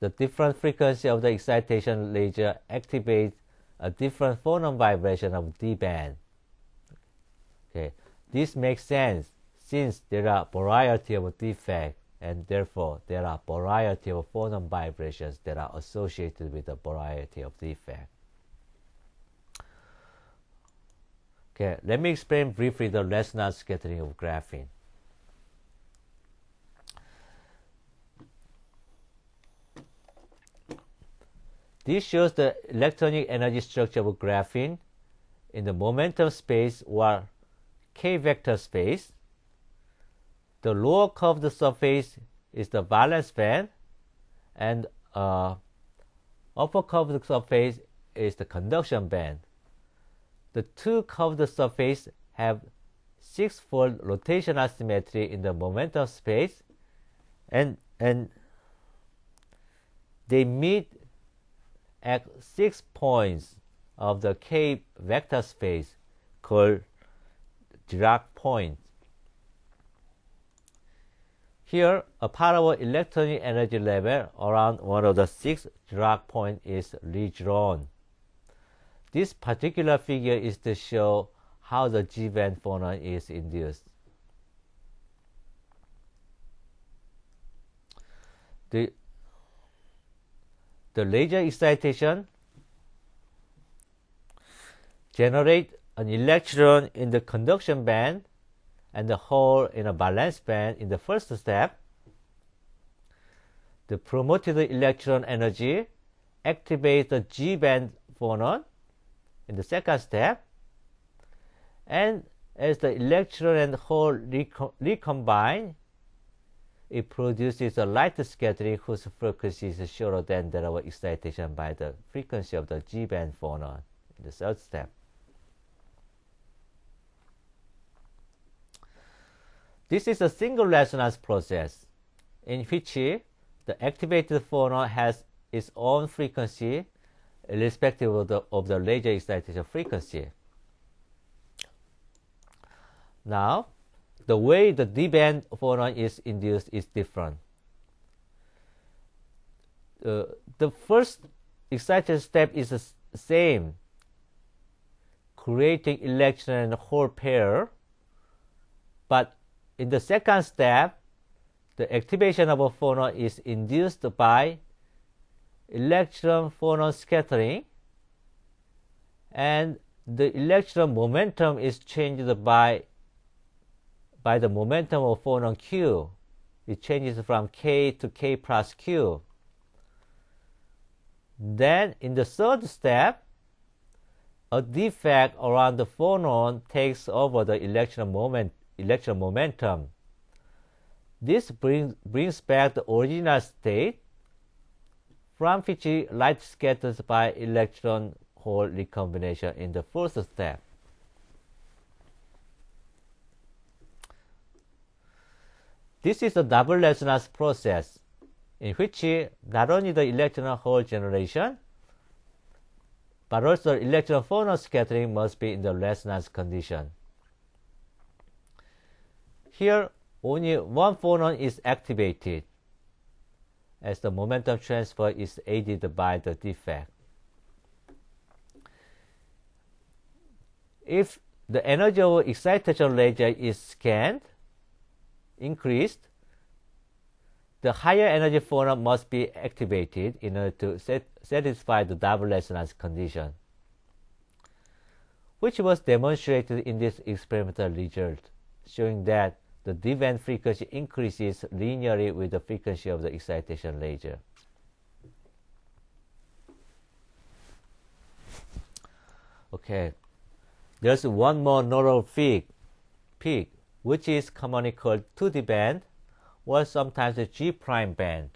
the different frequency of the excitation laser activates a different phonon vibration of D band. Okay. This makes sense since there are a variety of defects, and therefore there are a variety of phonon vibrations that are associated with a variety of defects. Okay, let me explain briefly the resonance scattering of graphene. This shows the electronic energy structure of graphene in the momentum space or k-vector space. The lower curved surface is the valence band, and upper curved surface is the conduction band. The two curved surfaces have six-fold rotational symmetry in the momentum space, and they meet at 6 points of the K vector space called Dirac point. Here, a particle electronic energy level around one of the 6 Dirac points is redrawn. This particular figure is to show how the G-band phonon is induced. The laser excitation generates an electron in the conduction band and the hole in a valence band in the first step. The promoted electron energy activates the G-band phonon in the second step, and as the electron and hole recombine, it produces a light scattering whose frequency is shorter than that of excitation by the frequency of the G-band phonon in the third step. This is a single resonance process in which the activated phonon has its own frequency irrespective of the laser excitation frequency. Now, the way the D-band phonon is induced is different. The first excitation step is the same, creating electron and hole pair, but in the second step, the activation of a phonon is induced by electron-phonon scattering, and the electron momentum is changed by the momentum of phonon Q. It changes from K to K plus Q. Then, in the third step, a defect around the phonon takes over the electron momentum. This brings back the original state from which light scatters by electron-hole recombination in the first step. This is a double resonance process in which not only the electron-hole generation, but also electron-phonon scattering must be in the resonance condition. Here, only one phonon is activated, as the momentum transfer is aided by the defect. If the energy of excitation laser is scanned, increased, the higher energy phonon must be activated in order to satisfy the double resonance condition, which was demonstrated in this experimental result, showing that the D-band frequency increases linearly with the frequency of the excitation laser. Okay, there's one more nodal peak, which is commonly called 2D band, or sometimes the G' band.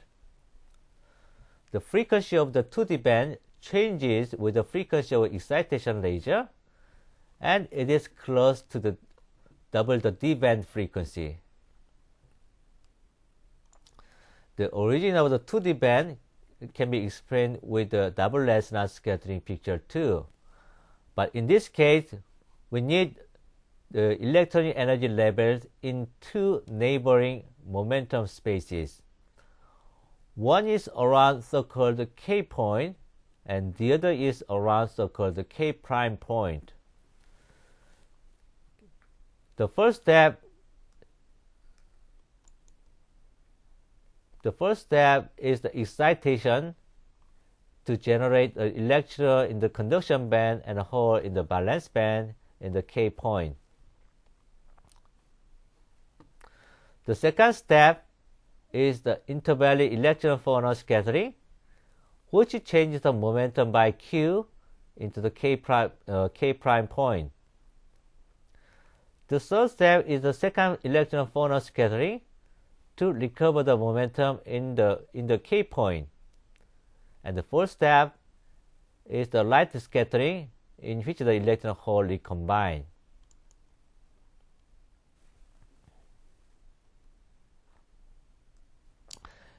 The frequency of the 2D band changes with the frequency of excitation laser, and it is close to double the D-band frequency. The origin of the 2D band can be explained with the double resonance scattering picture too. But in this case, we need the electronic energy levels in two neighboring momentum spaces. One is around so-called K point, and the other is around so-called K' point. The first step is the excitation to generate an electron in the conduction band and a hole in the valence band in the K point. The second step is the intervalley electron-phonon scattering, which changes the momentum by Q into the K' point. The third step is the second electron-phonon scattering to recover the momentum in the K point. And the fourth step is the light scattering, in which the electron hole recombine.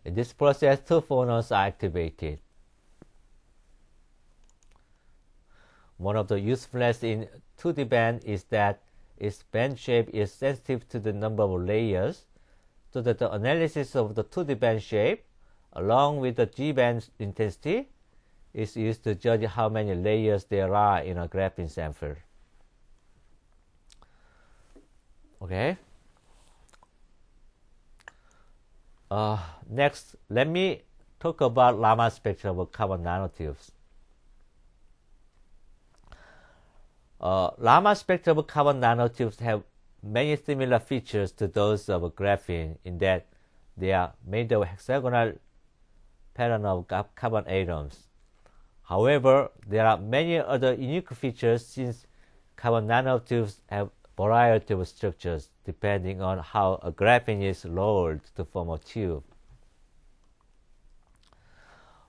In this process, two phonons are activated. One of the usefulness in 2D band is that its band shape is sensitive to the number of layers, so that the analysis of the 2D band shape along with the G band intensity is used to judge how many layers there are in a graphene sample. Okay. Next, let me talk about Raman spectrum of carbon nanotubes. Raman spectrum of carbon nanotubes have many similar features to those of graphene in that they are made of hexagonal pattern of carbon atoms. However, there are many other unique features since carbon nanotubes have variety of structures depending on how a graphene is rolled to form a tube.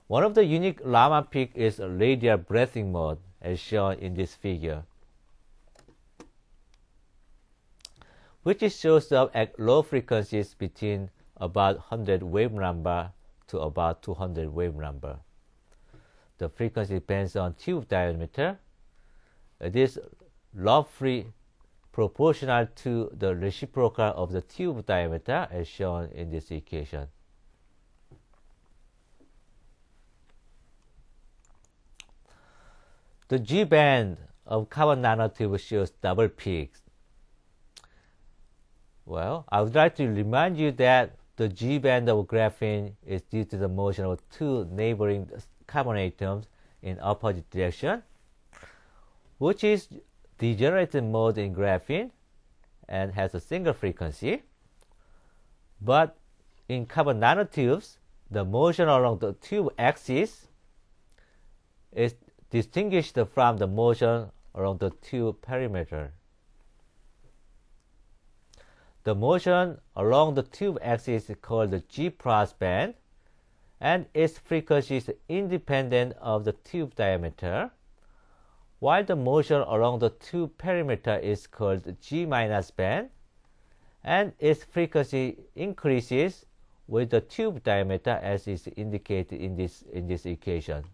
One of the unique Raman peak is a radial breathing mode, as shown in this figure, which shows up at low frequencies between about 100 wave number to about 200 wave number. The frequency depends on tube diameter. It is roughly proportional to the reciprocal of the tube diameter, as shown in this equation. The G band of carbon nanotube shows double peaks. Well, I would like to remind you that the G band of graphene is due to the motion of two neighboring carbon atoms in opposite direction, which is degenerated mode in graphene and has a single frequency. But in carbon nanotubes, the motion along the tube axis is distinguished from the motion along the tube perimeter. The motion along the tube axis is called the G+ band, and its frequency is independent of the tube diameter, while the motion along the tube perimeter is called the G- band, and its frequency increases with the tube diameter as is indicated in this equation.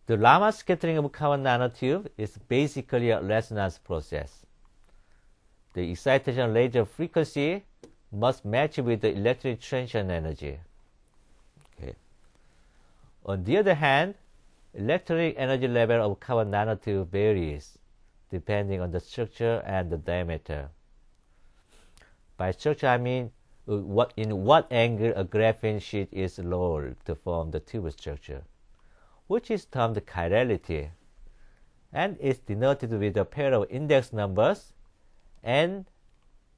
The Raman scattering of carbon nanotube is basically a resonance process. The excitation laser frequency must match with the electric transition energy. Okay. On the other hand, electronic energy level of carbon nanotube varies depending on the structure and the diameter. By structure, I mean in what angle a graphene sheet is rolled to form the tube structure, which is termed chirality, and is denoted with a pair of index numbers N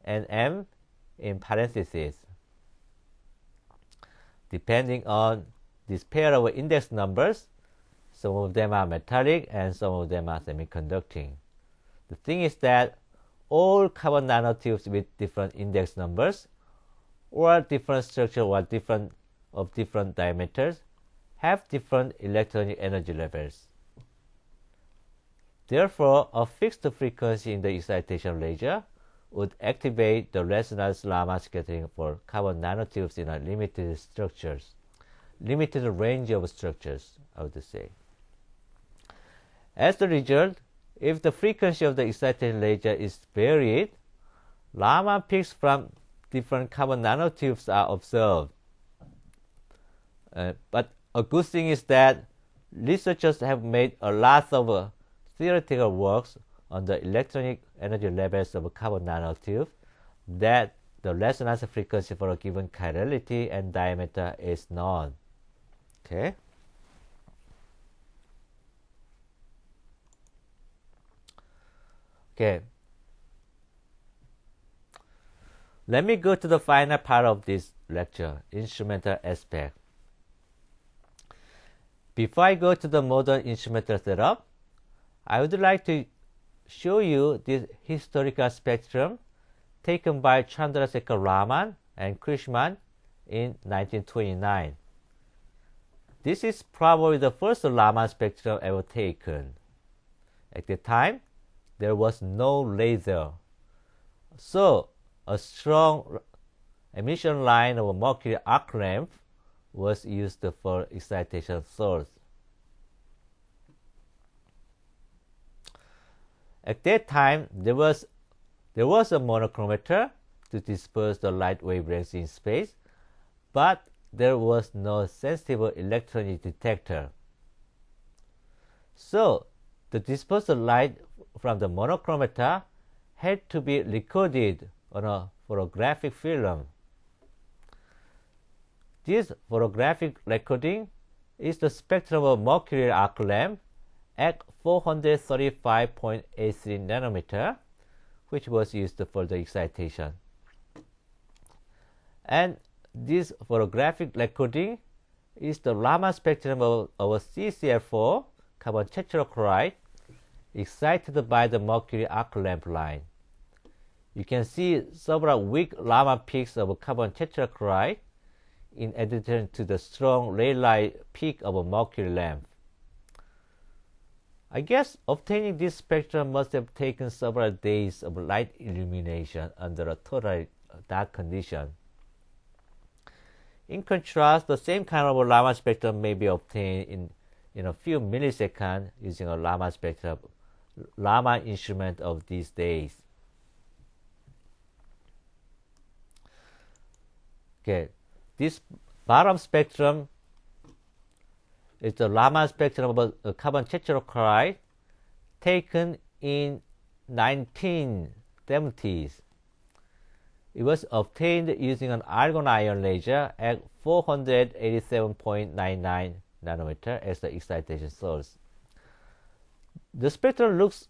and M in parentheses. Depending on this pair of index numbers, some of them are metallic and some of them are semiconducting. The thing is that all carbon nanotubes with different index numbers or different structure or different diameters have different electronic energy levels. Therefore, a fixed frequency in the excitation laser would activate the resonance Raman scattering for carbon nanotubes in a limited range of structures, I would say. As a result, if the frequency of the excitation laser is varied, Raman peaks from different carbon nanotubes are observed. But a good thing is that researchers have made a lot of theoretical works on the electronic energy levels of carbon nanotubes that the resonance frequency for a given chirality and diameter is known. Okay. Okay. Let me go to the final part of this lecture, instrumental aspect. Before I go to the modern instrumental setup, I would like to show you this historical spectrum taken by Chandrasekhar Raman and Krishnan in 1929. This is probably the first Raman spectrum ever taken. At the time, there was no laser, so a strong emission line of a mercury arc lamp was used for excitation source. At that time, there was a monochromator to disperse the light wavelengths in space, but there was no sensitive electronic detector. So, the dispersed light from the monochromator had to be recorded on a photographic film. This photographic recording is the spectrum of mercury arc lamp at 435.83 nanometer, which was used for the excitation. And this photographic recording is the Raman spectrum of CCl4 carbon tetrachloride excited by the mercury arc lamp line. You can see several weak Raman peaks of carbon tetrachloride in addition to the strong Rayleigh peak of a mercury lamp. I guess obtaining this spectrum must have taken several days of light illumination under a totally dark condition. In contrast, the same kind of a Raman spectrum may be obtained in a few milliseconds using a Raman spectrum, Raman instrument of these days. Okay, this bottom spectrum is the Raman spectrum of a carbon tetrachloride taken in 1970s. It was obtained using an argon ion laser at 487.99 nanometer as the excitation source. The spectrum looks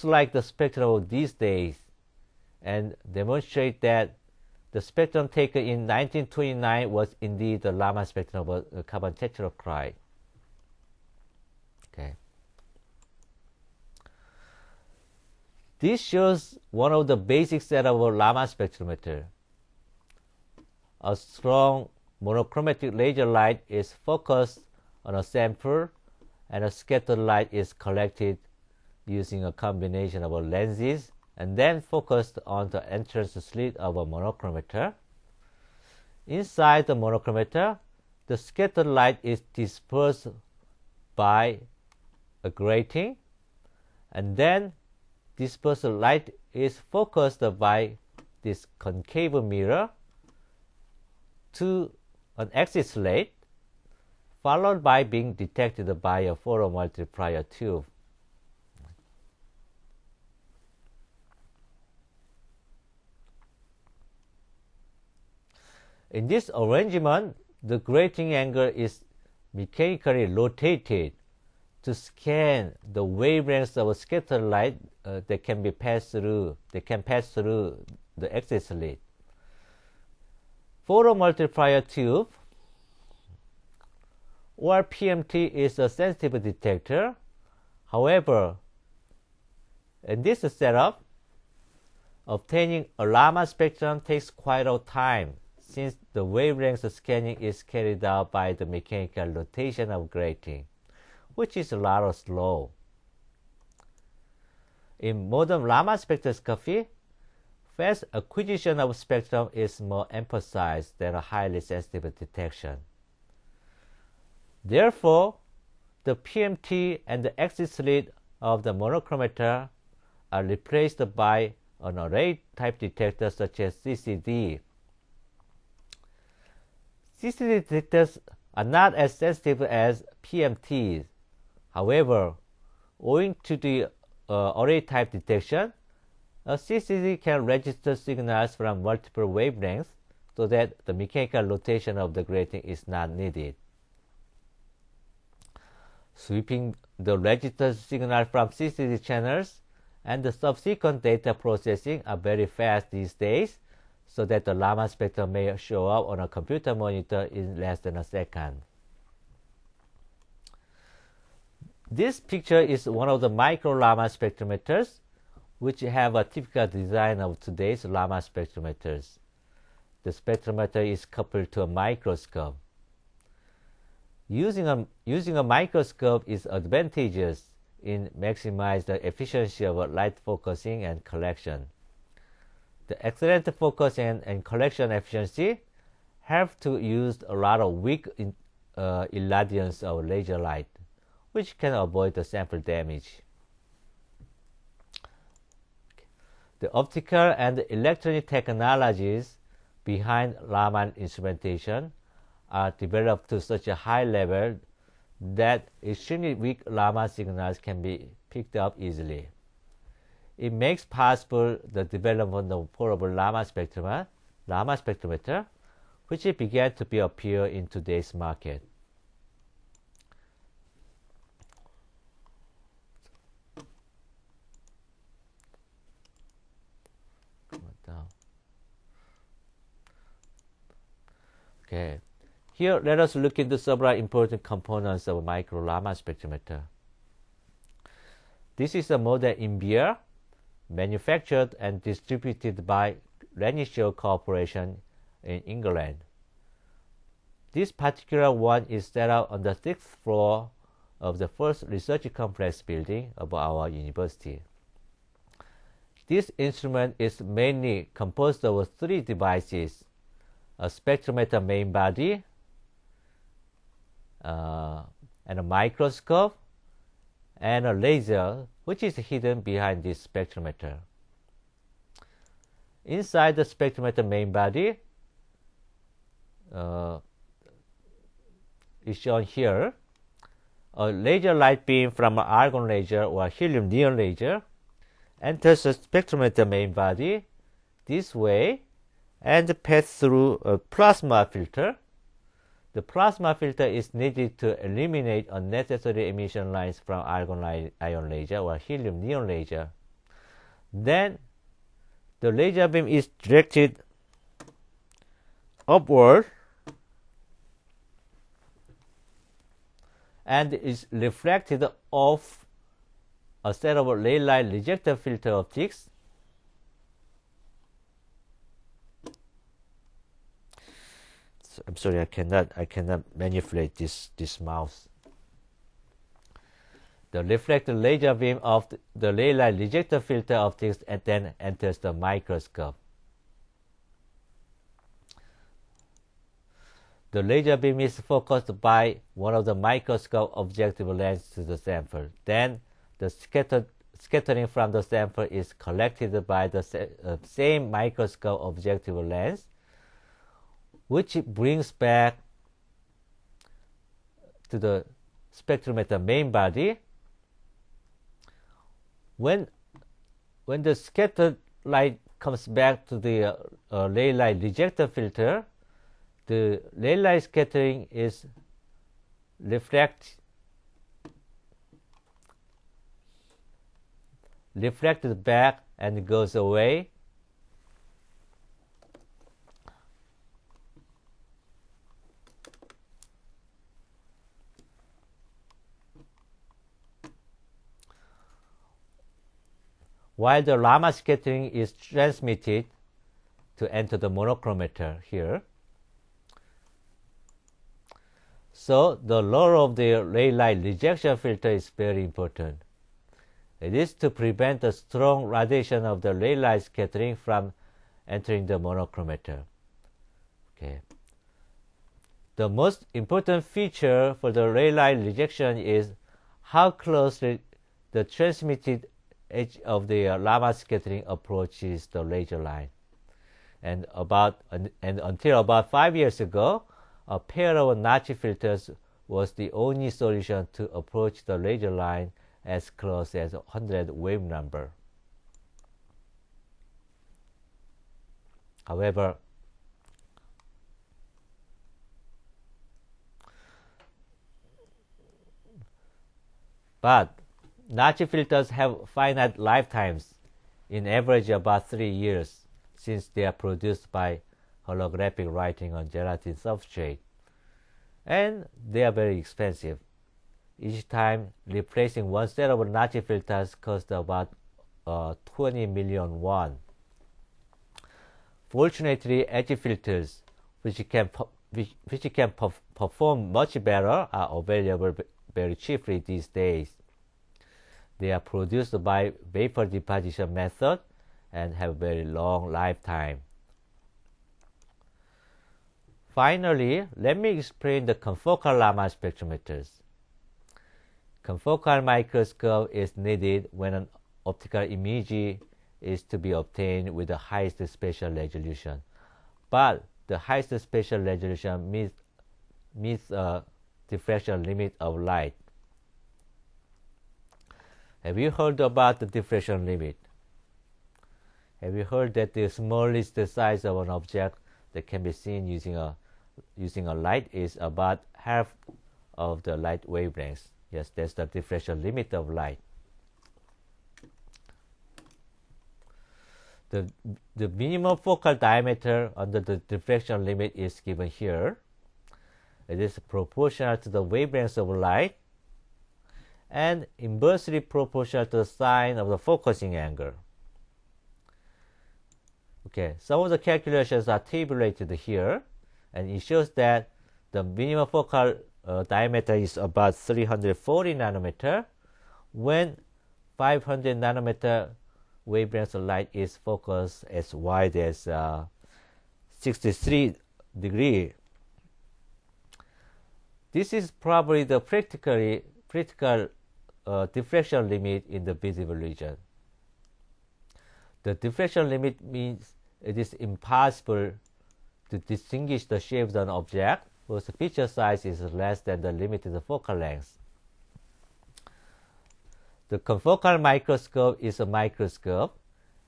like the spectrum of these days and demonstrate that the spectrum taken in 1929 was indeed the Raman spectrum of a carbon tetrachloride. Okay. This shows one of the basic setup of a Raman spectrometer. A strong monochromatic laser light is focused on a sample and a scattered light is collected using a combination of lenses and then focused on the entrance slit of a monochromator. Inside the monochromator, the scattered light is dispersed by a grating, and then dispersed light is focused by this concave mirror to an exit slit, followed by being detected by a photomultiplier tube. In this arrangement, the grating angle is mechanically rotated to scan the wavelengths of scattered light that can pass through the exit slit. Photomultiplier tube or PMT is a sensitive detector. However, in this setup, obtaining a Raman spectrum takes quite a time since the wavelength scanning is carried out by the mechanical rotation of grating, which is rather slow. In modern Raman spectroscopy, fast acquisition of spectrum is more emphasized than a highly sensitive detection. Therefore, the PMT and the exit slit of the monochromator are replaced by an array type detector such as CCD. CCD detectors are not as sensitive as PMTs. However, owing to the array type detection, a CCD can register signals from multiple wavelengths so that the mechanical rotation of the grating is not needed. Sweeping the registered signal from CCD channels and the subsequent data processing are very fast these days, so that the Raman spectrum may show up on a computer monitor in less than a second. This picture is one of the micro Raman spectrometers, which have a typical design of today's Raman spectrometers. The spectrometer is coupled to a microscope. Using a microscope is advantageous in maximize the efficiency of light focusing and collection. The excellent focus and collection efficiency have to use a lot of weak irradiance of laser light, which can avoid the sample damage. The optical and electronic technologies behind Raman instrumentation are developed to such a high level that extremely weak Raman signals can be picked up easily. It makes possible the development of portable Raman spectrometer, which began to appear in today's market. Okay. Here, let us look into several important components of a micro Raman spectrometer. This is a model in beer, manufactured and distributed by Reseachers Corporation in England. This particular one is set up on the 6th floor of the first research complex building of our university. This instrument is mainly composed of 3 devices: a spectrometer main body, and a microscope, and a laser, which is hidden behind this spectrometer. Inside the spectrometer main body is shown here. A laser light beam from an argon laser or helium neon laser enters the spectrometer main body this way and passes through a plasma filter. The plasma filter is needed to eliminate unnecessary emission lines from argon ion laser or helium neon laser. Then the laser beam is directed upward and is reflected off a set of ray light rejector filter optics. I'm sorry, I cannot manipulate this mouse. The reflected laser beam of the ray light rejector filter optics and then enters the microscope. The laser beam is focused by one of the microscope objective lens to the sample. Then the scattering from the sample is collected by the same microscope objective lens, which brings back to the spectrometer main body. When the scattered light comes back to the ray light rejector filter, the ray light scattering is reflected back and goes away. While the Raman scattering is transmitted to enter the monochromator here. So the role of the ray light rejection filter is very important. It is to prevent the strong radiation of the ray light scattering from entering the monochromator. Okay. The most important feature for the ray light rejection is how closely the transmitted edge of the Raman scattering approaches the laser line. And until about 5 years ago, a pair of Nazi filters was the only solution to approach the laser line as close as 100 wave number. However, Nazi filters have finite lifetimes, in average about 3 years, since they are produced by holographic writing on gelatin substrate. And they are very expensive. Each time replacing one set of Nazi filters costs about 20 million won. Fortunately, edge filters, which can perform much better, are available very cheaply these days. They are produced by vapor deposition method and have very long lifetime. Finally, let me explain the confocal Raman spectrometers. Confocal microscope is needed when an optical image is to be obtained with the highest spatial resolution. But the highest spatial resolution meets a diffraction limit of light. Have you heard about the diffraction limit? Have you heard that the smallest size of an object that can be seen using a light is about half of the light wavelength? Yes, that's the diffraction limit of light. The minimum focal diameter under the diffraction limit is given here. It is proportional to the wavelength of light and inversely proportional to the sine of the focusing angle. Okay, some of the calculations are tabulated here, and it shows that the minimum focal diameter is about 340 nanometer when 500 nanometer wavelength of light is focused as wide as 63 degrees. This is probably the practical diffraction limit in the visible region. The diffraction limit means it is impossible to distinguish the shape of an object whose feature size is less than the limited focal length. The confocal microscope is a microscope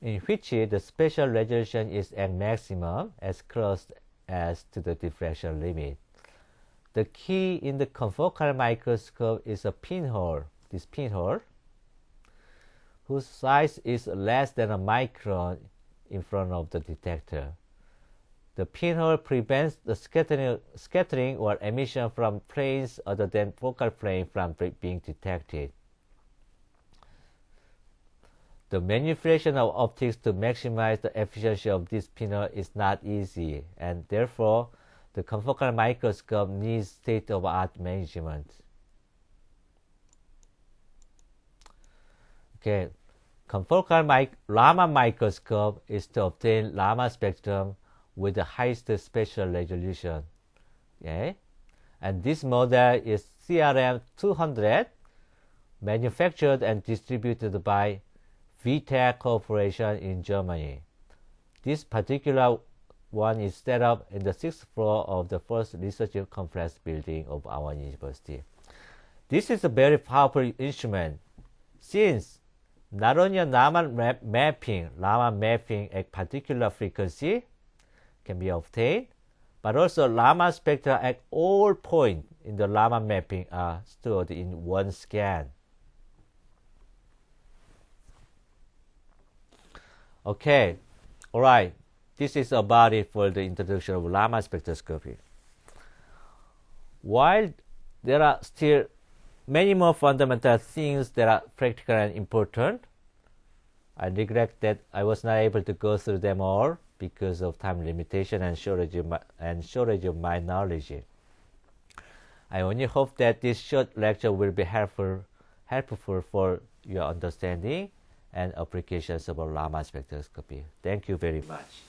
in which the spatial resolution is at maximum as close as to the diffraction limit. The key in the confocal microscope is a pinhole, this pinhole, whose size is less than a micron in front of the detector. The pinhole prevents the scattering or emission from planes other than focal plane from being detected. The manipulation of optics to maximize the efficiency of this pinhole is not easy, and therefore the confocal microscope needs state-of-the-art management. Okay, confocal Raman microscope is to obtain Raman spectrum with the highest spatial resolution. Okay, and this model is CRM 200, manufactured and distributed by VTech Corporation in Germany. This particular one is set up in the 6th floor of the first research complex building of our university. This is a very powerful instrument since not only Raman mapping at particular frequency can be obtained, but also Raman spectra at all points in the Raman mapping are stored in one scan. Okay, all right. This is about it for the introduction of Raman spectroscopy. While there are still many more fundamental things that are practical and important, I regret that I was not able to go through them all because of time limitation and shortage of my knowledge. I only hope that this short lecture will be helpful for your understanding and applications of Raman spectroscopy. Thank you very much.